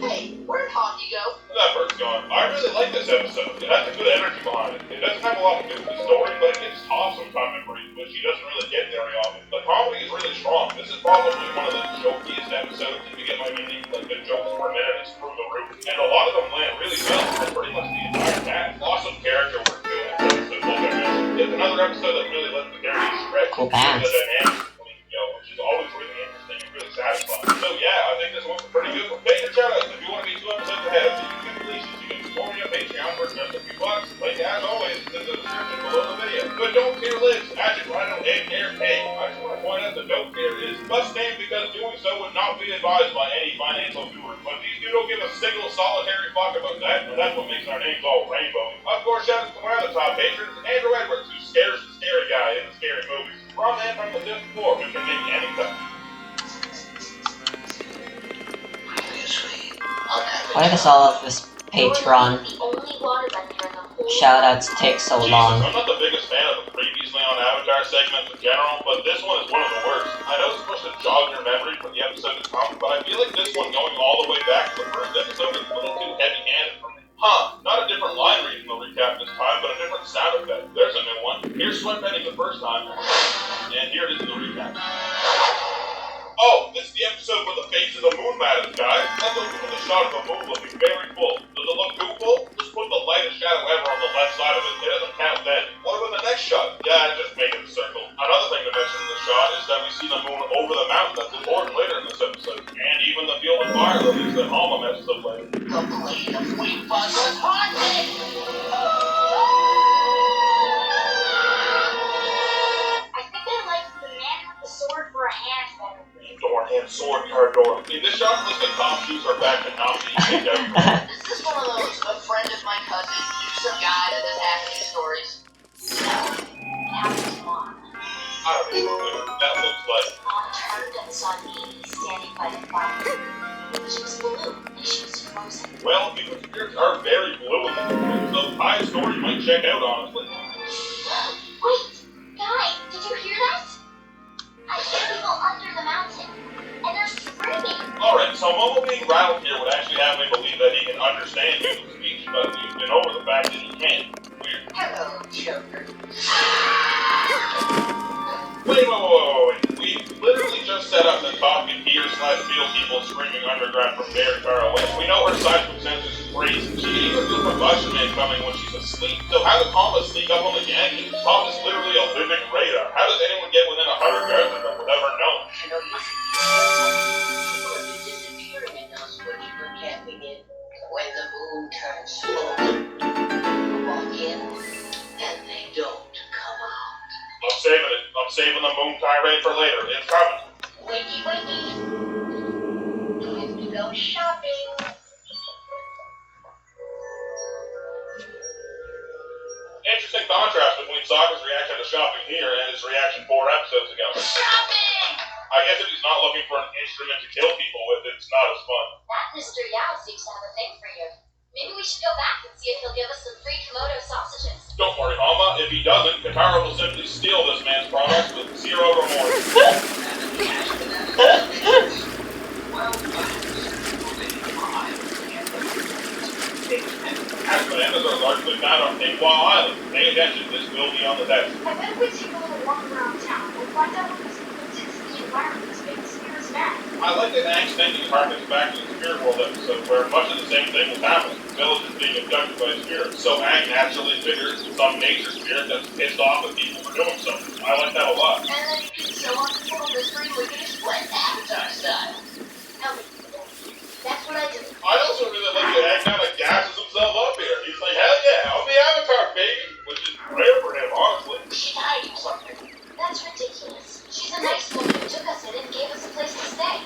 Hey, where'd Hockey go? That bird's gone. I really like this episode. It has a good energy behind it. It doesn't have a lot to do with the story, but it gives Toph some time to breathe, which she doesn't really get very often. The comedy is really strong. This is probably one of the jokiest episodes, if you get my meaning. Like, the jokes per minute is through the roof. And a lot of them land really well for pretty much the entire cast. Awesome character work too in this episode, like I mentioned. It's another episode that really lets the characters stretch. Cool The pants. dynamics between, which is always really interesting and really satisfying. So yeah, I think this one's a pretty good one. Make a shout out if you want to be 2 episodes ahead of the YouTube releases. You can support me on Patreon for just a few bucks. Link as always is in the description below the video. But don't tier list, Magic Rhino, and Air be advised by any financial guru, but these two don't give a single solitary fuck about that, and that's what makes our names all rainbow. Of course, shout out to one of the top patrons, Andrew Edwards, who scares the scary guy in the scary movies. From man from the fifth floor, who can make anything. Why does all of this Patreon The only water bender in the whole shoutouts take so Jesus, long? I'm not the biggest fan of the previously on Avatar segments in general, but this one is one of the worst. I know it's supposed to jog your memory for the episode to come, but I feel like this one going all the way back to the first episode is a little too heavy-handed for me. Not a different line read in the recap this time, but a different sound effect. There's a new one. Here's sweatbending the first time, and here it is in the recap. Oh, this is the episode where the face of the moon matters, guys. Let's look at the shot of the moon looking very full. Does it look too full? Just put the lightest shadow ever on the left side of it. It doesn't count then. What about the next shot? Yeah, just make it a circle. Another thing to mention in the shot is that we see the moon over the mountain. That's important later in this episode. And even the field of fire lilies that Hama messes up later. The blade of Wing Fuzz was haunted! I think I like the man with the sword for a hand better. Door and sword card door. In this shot, looks like Tom shoots her back and Tom being kicked out. Is this one of those, a friend of my cousin, some guy that does half these stories? Happened to Mom. I don't even know. That looks like. Mom turned and saw Nene standing by the fire. She was blue and she was frozen. Well, people's spirits are very blue in this movie, so high story might check out, honestly. Wait, Guy, did you hear that? I hear people under the mountain, and they're screaming. Alright, so Momo being rattled here would actually have me believe that he can understand human speech, but we've been over the fact that he can't. Weird. Hello, Joker. Wait. We literally just set up that Top can hear / feel people screaming underground from very far away. We know her seismic sensors is crazy. She can even feel combustion man coming when she's asleep. So how does Hama sneak up on the gang? Tom is literally a living radar. How does anyone get within 100 yards of them without ever knowing? People have been disappearing in those woods you were camping in. When the moon turns slow, you walk in, and they don't come out. I'm saving it. I'm saving the moon tirade for later. It's coming. Wakey, wakey. Time to go shopping. Interesting contrast between Sokka's reaction to shopping here and his reaction 4 episodes ago. Shopping! I guess if he's not looking for an instrument to kill people with, it's not as fun. That Mr. Yao seems to have a thing for you. Maybe we should go back and see if he'll give us some free Komodo sausages. Don't worry, Hama. If he doesn't, Katara will simply steal this man's products with zero remorse. As bananas are largely found on Ingwa Island. Pay attention, this will be on the text. I bet we should go to walk around town and find out what this the environment is making spirits mad. I like that Aang's thinking harkens back to the Spirit World episode, where much of the same thing was happening. Villagers being abducted by spirits. So Aang naturally figures some nature spirit that's pissed off at people for doing something. I like that a lot. And then you can sew on the full mystery we can explain Avatar style. Tell me, that's what I do. I also really like that Aang kind of gasses himself up here. He's like, hell yeah, I'm the Avatar, baby! Which is rare for him, honestly. She's hiding something. That's ridiculous. She's a nice woman who took us in and gave us a place to stay.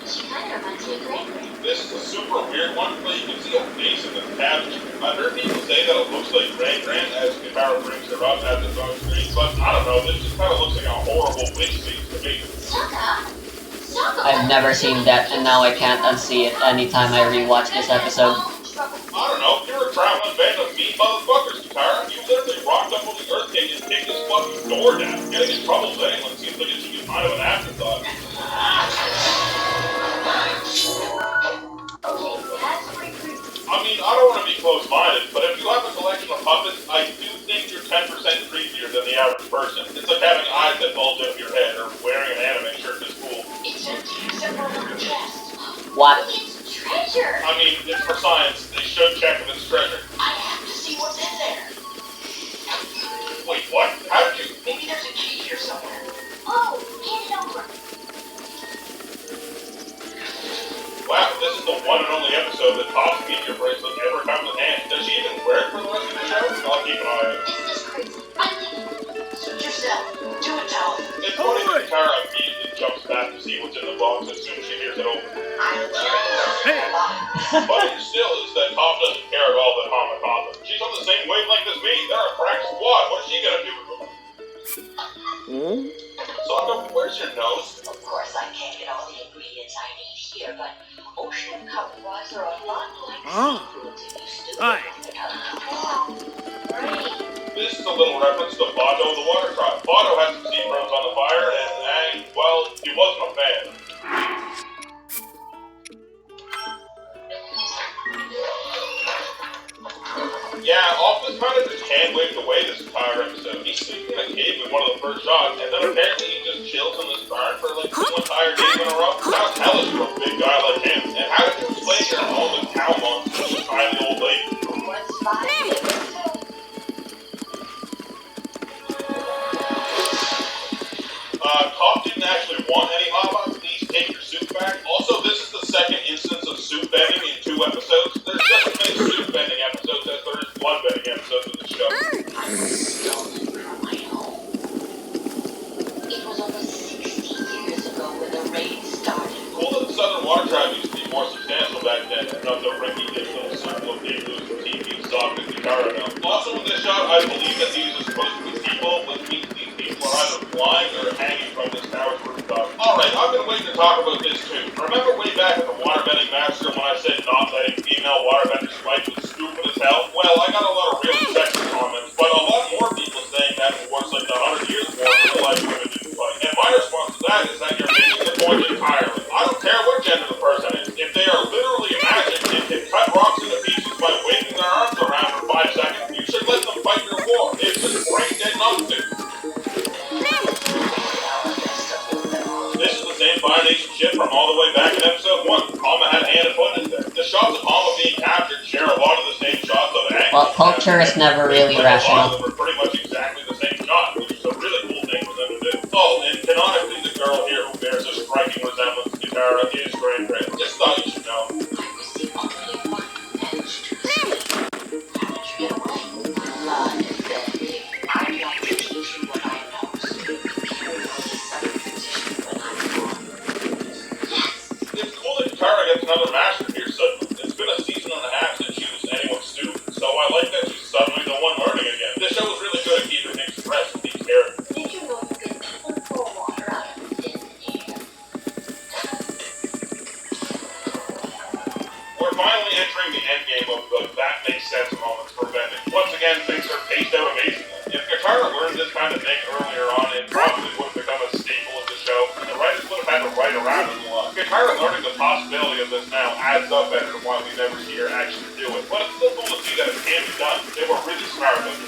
She kind of reminds me of Grand. This is a super weird one, but you can see a face in this cabbage. I've heard people say that it looks like Gran as Katara brings her up at the on screen, but I don't know, this just kind of looks like a horrible witch scene to me. Sokka! I've never seen that, and now I can't unsee it anytime I rewatch this episode. I don't know, you're a traveling band of mean motherfuckers, Katara. You literally rocked up on the Earth King and kicked this fucking door down. Getting in trouble with anyone seems like it should be kind of an afterthought. Okay, that's pretty creepy. I mean, I don't want to be close-minded, but if you have a collection of puppets, I do think you're 10% creepier than the average person. It's like having eyes that bulge out of your head, or wearing an anime shirt that's cool. It's empty except for her chest. What? It's treasure! I mean, it's for science. They should check if it's treasure. I have to see what's in there. Wait, what? How did you... Maybe there's a key here somewhere. Oh, hand it over. Wow, this is the one and only episode that Top's meteor bracelet ever comes in hand. Does she even wear it for the rest of the show? I'll keep an eye on it. This is crazy. I'm leaving. Suit yourself. Do it, Tal. It's funny that Katara immediately jumps back to see what's in the box as soon as she hears it open. Funny still is that Tom doesn't care at all that Hama caught them. She's on the same wavelength as me. They're a crack squad. What is she gonna do with them? Sokka, where's your nose? Of course, I can't get all the ingredients I need here, but ocean carnivores are a lot like seafoods if you stoop down. This is a little reference to Bado the Water Tribe. Bado had some sea birds on the fire, and well, he wasn't a fan. Yeah, Office kind of just hand-waved away this entire episode. He's sleeping in a cave in one of the first shots, and then apparently he just chills in this barn for like 2 entire days in a row. Sounds hellish for a big guy like him. And how did you explain your home with cow monsters to a tiny old lady? Top didn't actually want any lava. Please take your soup back. Also, this is the second instance of soup bending in 2 episodes. There's just as many soup bending episodes as there is blood bending episodes of the show. It was over 60 years ago when the raid started. Cool that the Southern Water Tribe used to be more substantial back then, and not the rinky-dink little circle of igloos with TV, soft, and guitar now. Also in this shot, I believe that these are supposed to be people, which means these people are either flying or hanging from this tower's rooftop. Alright, I've been waiting to talk about this too. Remember way back at the Waterbending Master when I said not letting female waterbenders fight was stupid as hell? Well, I got a lot of really sexist comments, but a lot more people saying that it was like the 100 Years War realized women didn't fight. And my response to that is that you're missing the point entirely. I don't care what gender the person is. If they are literally magic and can cut rocks into pieces by waving their arms around for 5 seconds, you should let them fight your war. It's just brain dead not to. This is the same Fire Nation ship from all the way back in episode 1. Hama had a hand and foot in there. The shots of Hama being captured share a lot of the same shots of Aang. Well, culture is never really A lot rational. of them are pretty much exactly the same shot, which is a really cool thing for them to do. Oh, and canonically, the girl here who bears a striking resemblance to Katara is Grand Grand. Just thought you should know. I was the only one who managed to escape. How did you get away? Blood and bending. I'd like to teach you what I know so you can carry on the southern tradition when I'm gone. It's cool that Katara gets another master here suddenly. It's been a season and a half since she was anyone's student, so I like that she's suddenly the one learning again. This show is really good at keeping things fresh with these characters. Did you know you can even pour water out of thin air? We're finally entering the end game of the that makes sense moments for bending. Once again, things are paced out amazingly. If Katara learned this kind of thing earlier on, it probably would have become a staple of the show, and the writers would have had to write around it a lot. Katara learning the possibility of this now adds up better to why we never see her actually do it. But it's still cool to see that it can be done. They were really smart about it.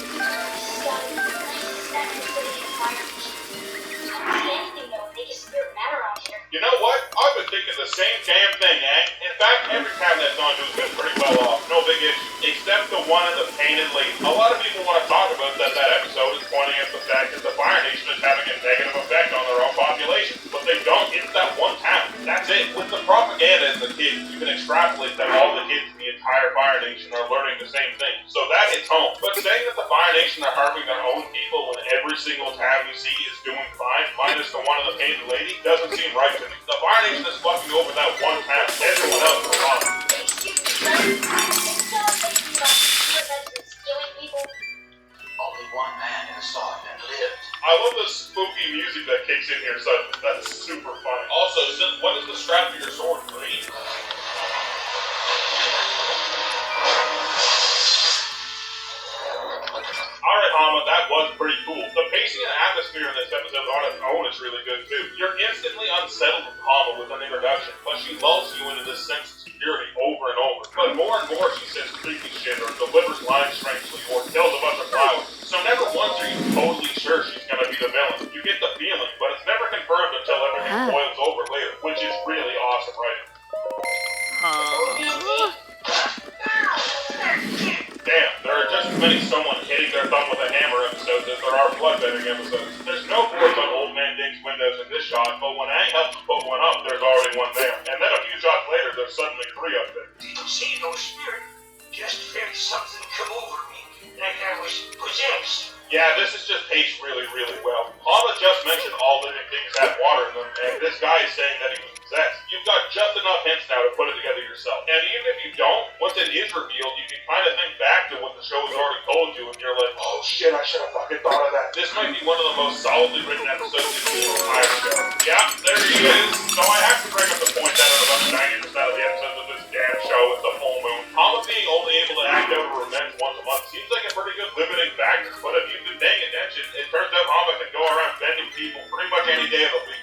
You know what? I've been thinking the same damn thing, eh? In fact, every cabinet that's gone to has been pretty well off. No big issue. Except the one in the painted lady. A lot of people want to talk about that episode is pointing at the fact that the Fire Nation is having a negative effect on their own population. But they don't. It's that one town. That's it. With the propaganda and the kids, you can extrapolate that all the kids in the entire Fire Nation are learning the same thing. So that hits home. But saying that the Fire Nation are harming their own people when every single town you see is doing fine, minus the one in the painted lady, doesn't seem right to me. The Fire Nation is fucking over that one town. Everyone else is wrong. Only one man has saw it and lived. I love the spooky music that kicks in here suddenly. That's super funny. Also, since when is the strap to your sword green? Alright, Hama, that was pretty cool. The pacing and atmosphere in this episode on its own is really good too. You're instantly unsettled with Hama with an introduction, but she lulls you into this sense of security over and over. But more and more she says creepy shit or delivers lines strangely or kills a bunch of flowers. So never once are you totally sure she's gonna be the villain. You get the feeling, but it's never confirmed until everything boils over later, which is really awesome writing. Damn, there are just as many someone hitting their thumb with a hammer episodes as there are bloodbending episodes. There's no boards on Old Man Dink's windows in this shot, but when Aang helps put one up, there's already one there. And then a few shots later, there's suddenly 3 up there. Didn't see no spirit. Just felt something come over me, like I was possessed. Yeah, this is just paced really, really well. Hama just mentioned all living things have water in them, and this guy is saying that he was possessed. You've got just enough hints now to put it together yourself. yourself. And even if you don't, once it is revealed, you can kind of think back to what the show has already told you, and you're like, oh shit, I should have fucking thought of that. This might be one of the most solidly written episodes in the entire show. Yeah, there he is. So I have to bring up the point that out of about 90% of the episodes of this damn show is the full moon. Hama being only able to act out a revenge once a month seems like a pretty good limiting factor, but if you've been paying attention, it turns out Hama can go around bending people pretty much any day of the week.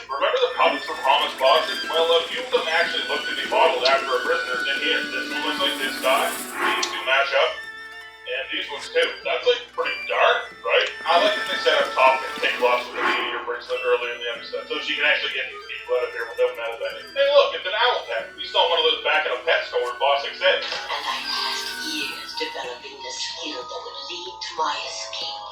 Remember the puppets from Hama's closet? Well, a few of them actually look to be modeled after a prisoner's in here. This one looks like this guy. These two match up. And these ones too. That's like pretty dark, right? I like that they set up top and take lots with the meteor bracelet earlier in the episode, so she can actually get these people out of here without metal bending. Hey look, it's an owl pet. We saw one of those back in a pet store in Boston said. And I passed years developing the skill that would lead to my escape.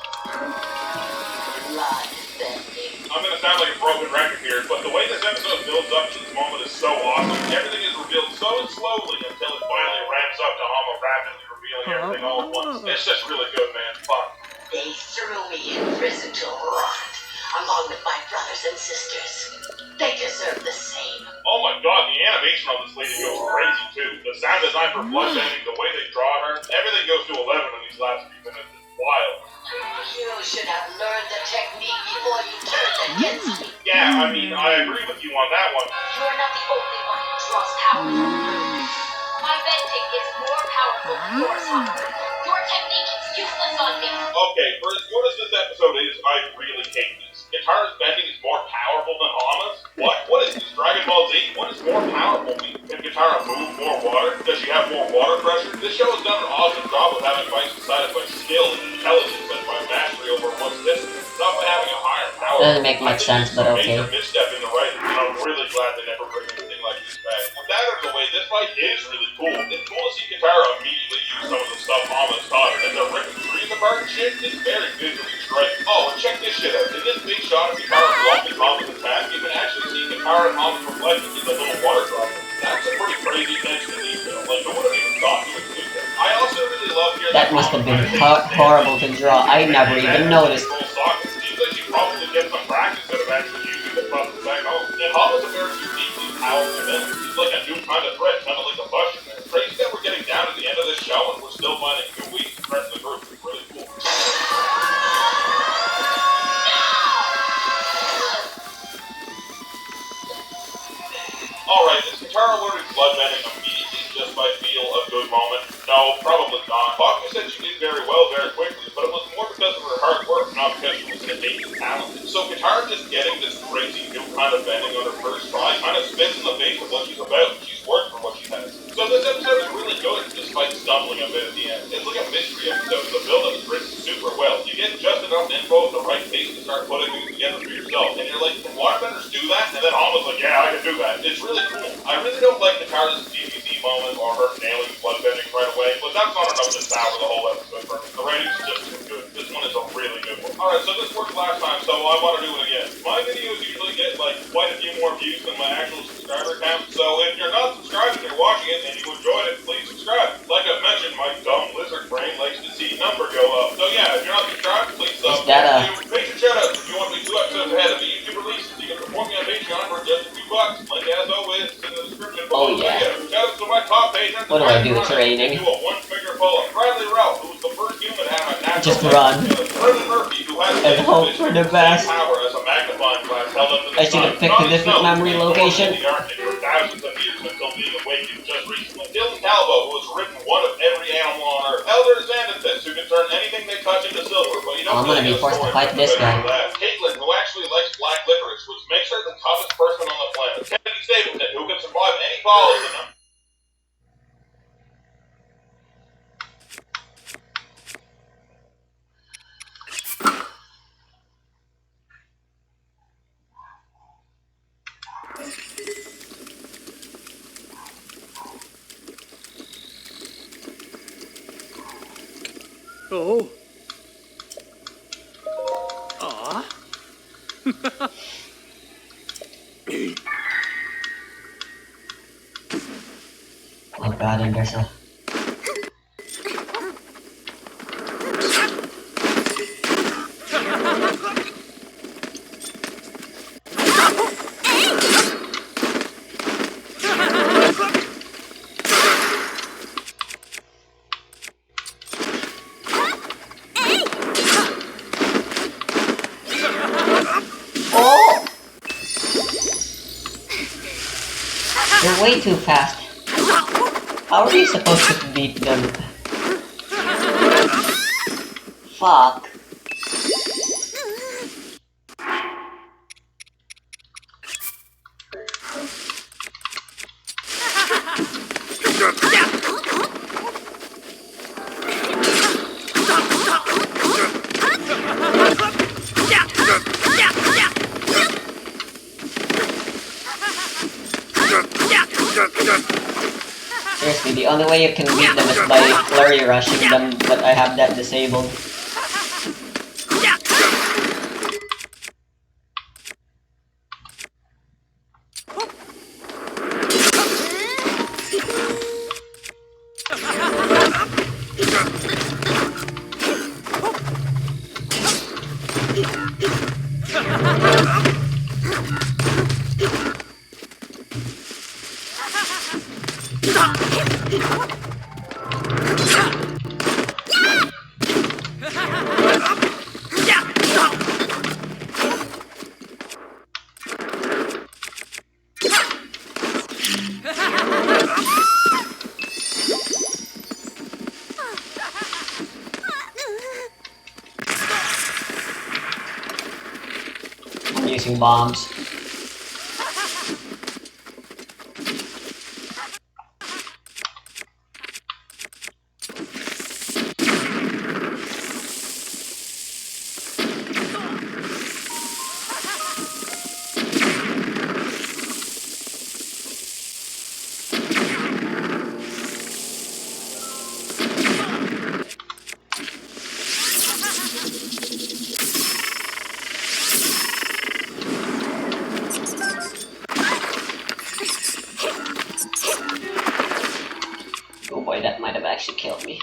Blood bending. I'm gonna sound like a broken record here, but the way this episode builds up to this moment is so awesome. Everything is revealed so slowly until it finally ramps up to Hama rapidly revealing everything all at once. It's just really good, man. Fuck. They threw me in prison to rot, along with my brothers and sisters. They deserve the same. Oh my god, the animation on this lady goes crazy too. The sound design for bloodbending, the way they draw her, everything goes to 11 in these last few minutes. It's wild. You should have learned the technique before you turned against me. Yeah, I mean, I agree with you on that one. You're not the only one who draws power. My bending is more powerful than yours, Hopper. Your technique is useless on me. Okay, for as good as this episode is, I really hate this. Katara's bending is more powerful than Hama's? What is this, Dragon Ball Z? What is more powerful mean? Can Katara move more water? Does she have more water pressure? This show has done an awesome job of having fights decided by skill and intelligence and by mastery over one's distance, not by having a higher power. Doesn't make much sense, but okay. Major misstep in the writing, and I'm really glad they never bring anything like this back. With that out of the way, this fight is really cool. It's cool to see Katara immediately use some of the stuff Hama's taught her, and they're ripping trees apart and shit. It's very visually striking. Oh, and check this shit out. In this big shot of Katara blocking Hama's attack, you can actually see Katara and Hama's reflection in the little water drop. That's a pretty crazy attention to detail. Like, who would have even thought to include that? I also really love hearing That must have been horrible to draw. I never even noticed. Seems like she probably gets some practice out of actually using the puppets back home. And Hama's a very uniquely powerful villain. He's like a new kind of threat, kind of like a Buster. It's crazy that we're getting down to the end of this show and we're still finding new ways to threaten the group. It's really cool. Alright, is Katara learning bloodbending immediately just by feel a good moment? No, probably not. Baki said she did very well very quickly, but it was more because of her hard work, not because she was innately talented. So Katara just getting this crazy new kind of bending on her first try kind of spits in the face of what she's about. She's worked for what she has. So this episode is really good, despite stumbling a bit at the end. It's like a mystery episode. The build-up is written super well. You get just enough info at the right pace to start putting things together for yourself. And you're like, can waterbenders do that? And then Hama's like, yeah, I can do that. It's really cool. I really don't like Katara's DBZ moment or her nailing bloodbending right away, but that's not enough to sour the whole episode for me. The writing's just too good. This one is a really good one. Alright, so this worked last time, so I want to do it again. My videos usually get like quite a few more views than my actual subscriber count, so if you're not subscribed and you're watching it and you enjoyed it, please subscribe. Like I mentioned, my dumb lizard brain likes to see number go up. So yeah, if you're not subscribed, please Patreon shoutouts if you want me 2 episodes ahead of the YouTube release. You can support me on Patreon for just a few bucks. Link as always in the description below. Oh yeah. Shoutouts to my top patrons. What do I do? Training. Do a one-finger pull of Bradley Ralph, who was the first human to have a natural Just run. Brendan Murphy, who has And hope for the best. power as a magnifying glass held up to the I should have sun. picked a different memory location. The Arctic for thousands of years until being awakened just recently. Dylan Talbot, who has written one of every animal on Earth. Elder Xanthus, who can turn anything they touch into silver, but you don't I'm gonna really be forced to get a fight story this better guy. than that. Caitlin, who actually likes black licorice, which makes her the toughest person on the planet. Kennedy Stapleton, who can survive any balls in them. Oh. Aw. Oh god, and there's a... You're way too fast. How are you supposed to beat them? Fuck. Seriously, the only way you can beat them is by flurry rushing them, but I have that disabled. I'm using bombs. Oh boy, that might have actually killed me.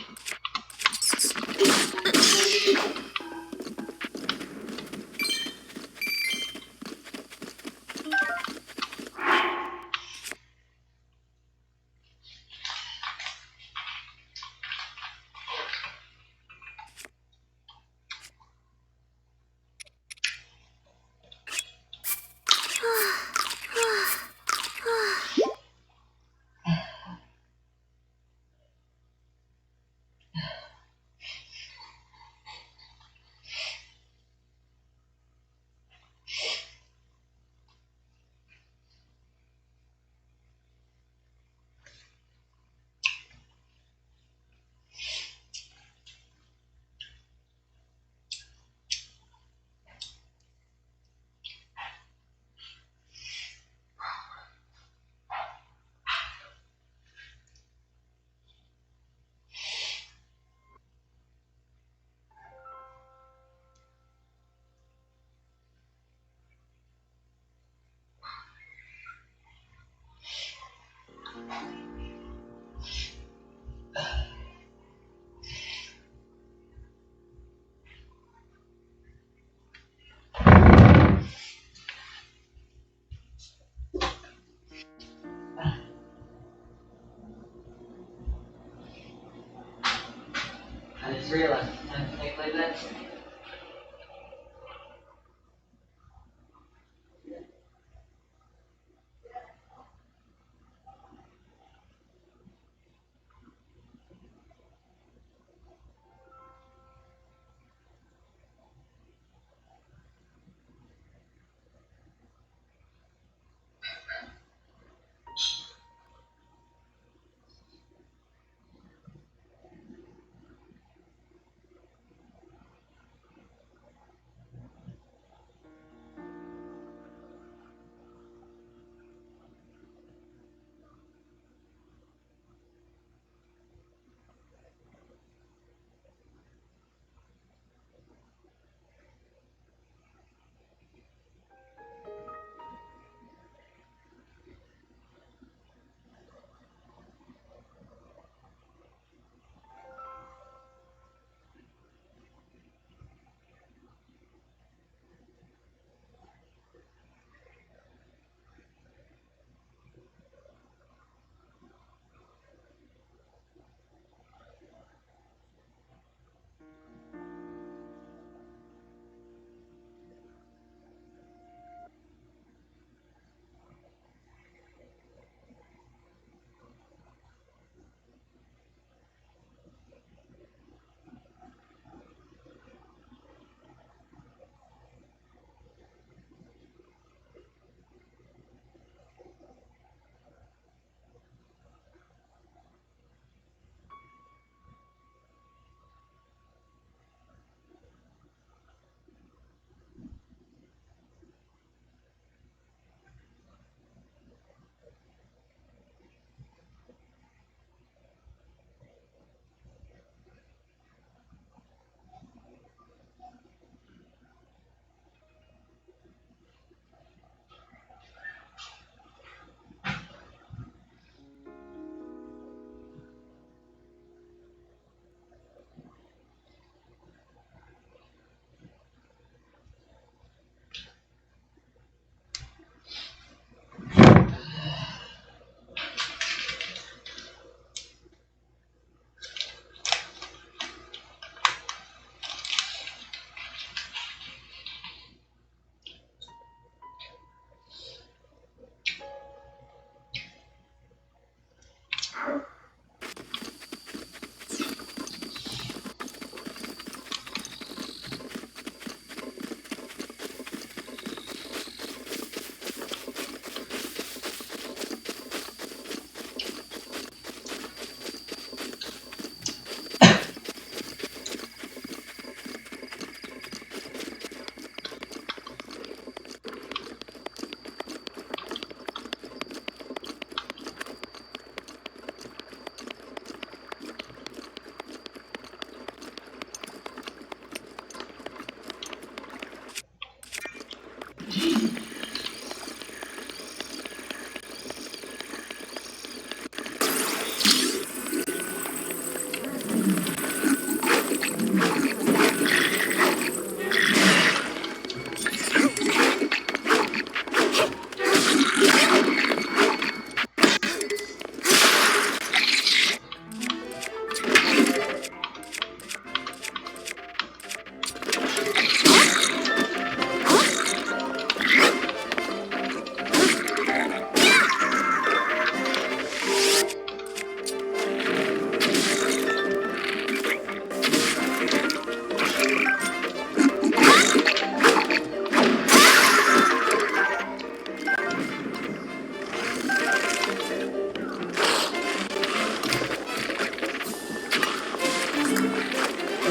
I just realized it's time to take my medicine.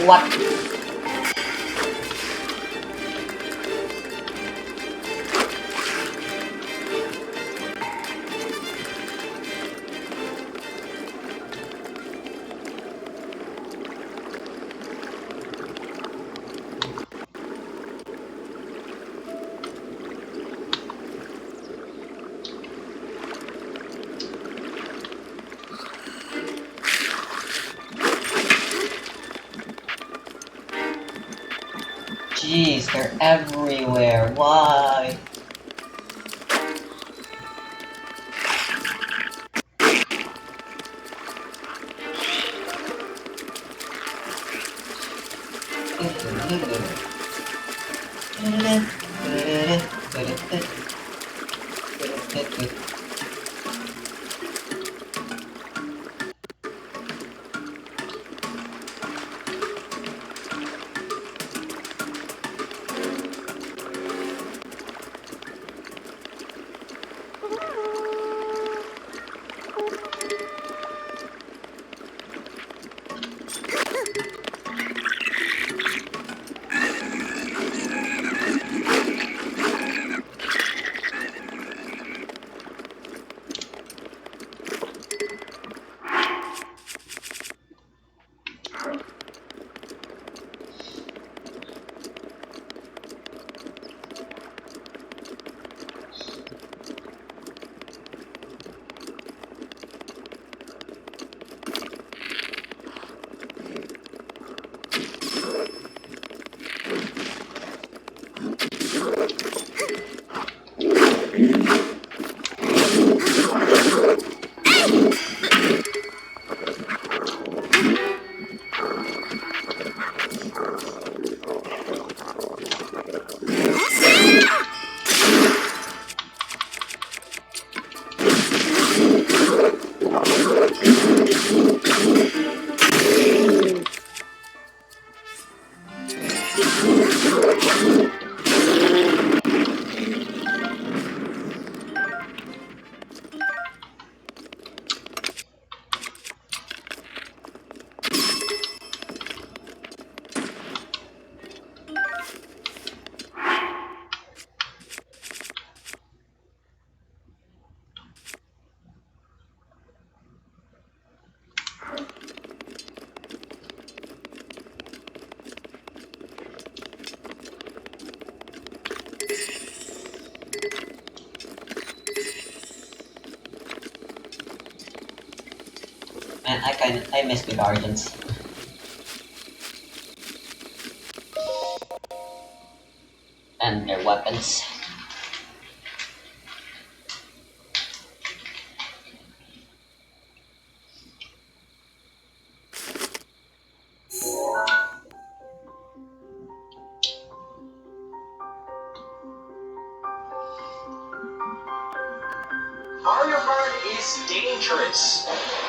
What? Jeez, they're everywhere. Why? Man, I miss the Guardians. And their weapons. Mario Kart is dangerous,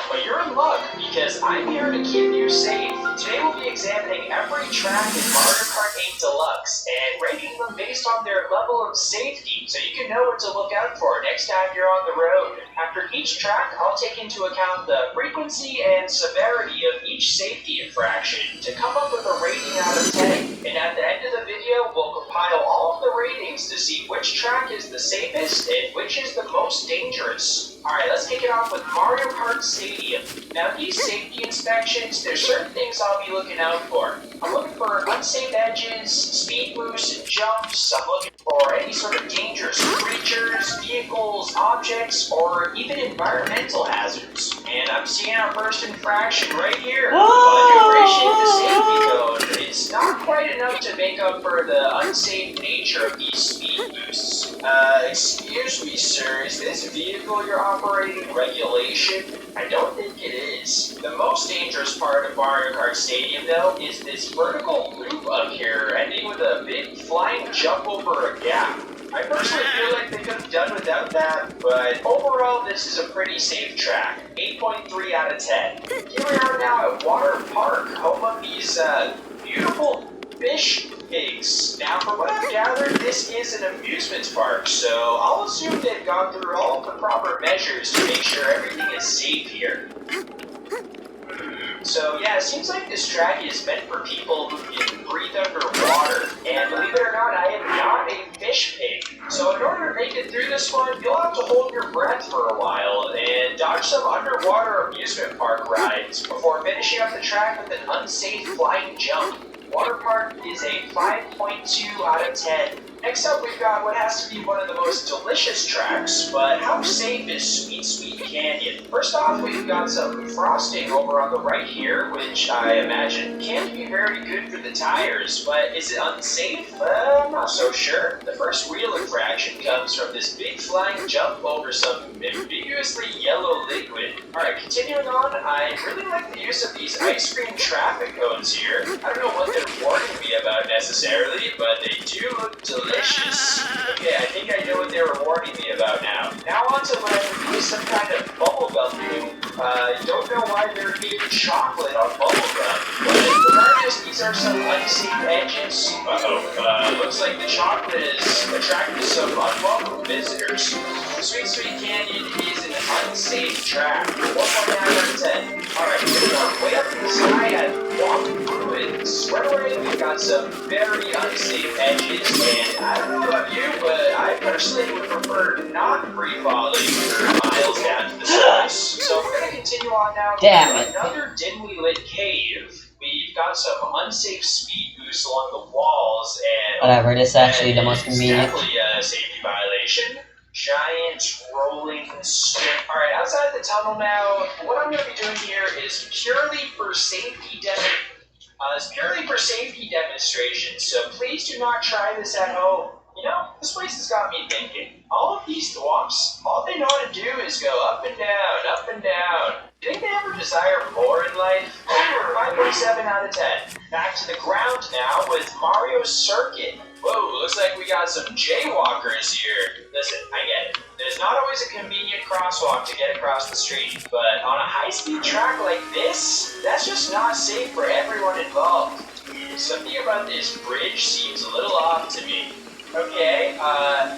but you're in luck because I'm here to keep you safe. Today we'll be examining every track in Mario Kart 8 Deluxe and rating them based on their level of safety so you can know what to look out for next time you're on the road. After each track, I'll take into account the frequency and severity of each safety infraction to come up with a rating out of 10. And at the end of the video, we'll compile all of the ratings to see which track is the safest and which is the most dangerous. Alright, let's kick it off with Mario Kart Stadium. Now, these safety inspections, there's certain things I'll be looking out for. I'm looking for unsafe edges, speed boosts and jumps. I'm looking for any sort of dangerous creatures, vehicles, objects, or even environmental hazards. And I'm seeing our first infraction right here. While I do appreciate the safety code, it's not quite enough to make up for the unsafe nature of these speed boosts. Excuse me, sir, is this vehicle you're operating regulation? I don't think it is. The most dangerous part of Mario Kart Stadium, though, is this vertical loop up here, ending with a big flying jump over a gap. I personally feel like they could have done without that, but overall, this is a pretty safe track. 8.3 out of 10. Here we are now at Water Park, home of these beautiful fish pigs. Now, from what I've gathered, this is an amusement park, so I'll assume they've gone through all the proper measures to make sure everything is safe here. So yeah, it seems like this track is meant for people who can breathe underwater. And believe it or not, I am not a fish pig. So in order to make it through this one, you'll have to hold your breath for a while and dodge some underwater amusement park rides before finishing up the track with an unsafe flying jump. Water Park is a 5.2 out of 10. Next up, we've got what has to be one of the most delicious tracks, but how safe is Sweet Sweet Canyon? First off, we've got some frosting over on the right here, which I imagine can't be very good for the tires, but is it unsafe? I'm not so sure. The first real infraction comes from this big flying jump over some ambiguously yellow liquid. Alright, continuing on, I really like the use of these ice cream traffic cones here. I don't know what they're warning me about necessarily, but they do look delicious. Okay, I think I know what they were warning me about now. Now on to what I would be some kind of bubblegum thing. Don't know why they're eating chocolate on bubblegum, but regardless, these are some unsafe edges. Looks like the chocolate is attracting some unwelcome visitors. Sweet Sweet Canyon is an unsafe track. 1.9 out of 10. Alright, we are way up in the sky at Womp Ruins. Right away, we've got some very unsafe edges, and I don't know about you, but I personally would prefer not free-falling for miles down to the surface. So we're going to continue on now to another dimly lit cave. We've got some unsafe speed boosts along the walls, and whatever, this is actually the most convenient. Definitely a safety violation. Giant rolling stone. Alright, outside the tunnel now, what I'm going to be doing here is purely for safety demonstration, so please do not try this at home. You know, this place has got me thinking. All of these thwomps, all they know how to do is go up and down, up and down. Do you think they ever desire more in life? 5.7 out of 10. Back to the ground now with Mario Circuit. Whoa, looks like we got some jaywalkers here. Listen, I get it. There's not always a convenient crosswalk to get across the street, but on a high-speed track like this, that's just not safe for everyone involved. Something about this bridge seems a little off to me. Okay,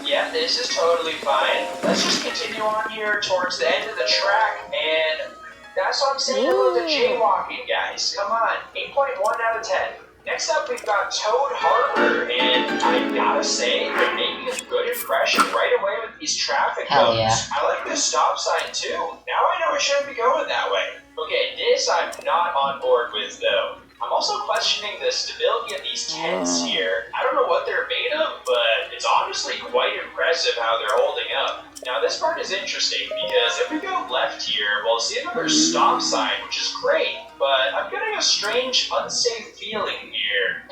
yeah, this is totally fine. Let's just continue on here towards the end of the track, and that's what I'm saying about the jaywalking, guys. Come on, 8.1 out of 10. Next up, we've got Toad Harbor, and I gotta say, they're making a good impression right away with these traffic cones. Yeah. I like this stop sign too. Now I know I shouldn't be going that way. Okay, this I'm not on board with though. I'm also questioning the stability of these tents here. I don't know what they're made of, but it's honestly quite impressive how they're holding up. Now this part is interesting because if we go left here, we'll see another stop sign, which is great, but I'm getting a strange, unsafe feeling here.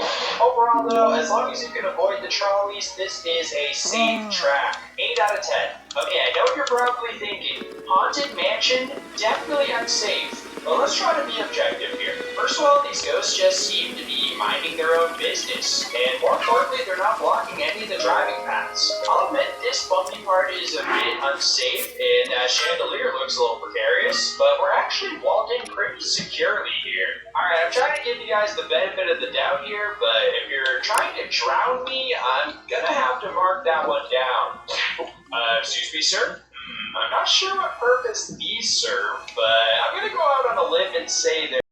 Overall though, as long as you can avoid the trolleys, this is a safe track. 8 out of 10. Okay, I know what you're probably thinking. Haunted Mansion? Definitely unsafe. Well, let's try to be objective here. First of all, these ghosts just seem to be minding their own business, and more importantly, they're not blocking any of the driving paths. I'll admit this bumpy part is a bit unsafe, and that chandelier looks a little precarious, but we're actually walled in pretty securely here. Alright, I'm trying to give you guys the benefit of the doubt here, but if you're trying to drown me, I'm gonna have to mark that one down. Excuse me, sir? I'm not sure what purpose these serve, but I'm gonna go out on a limb and say they're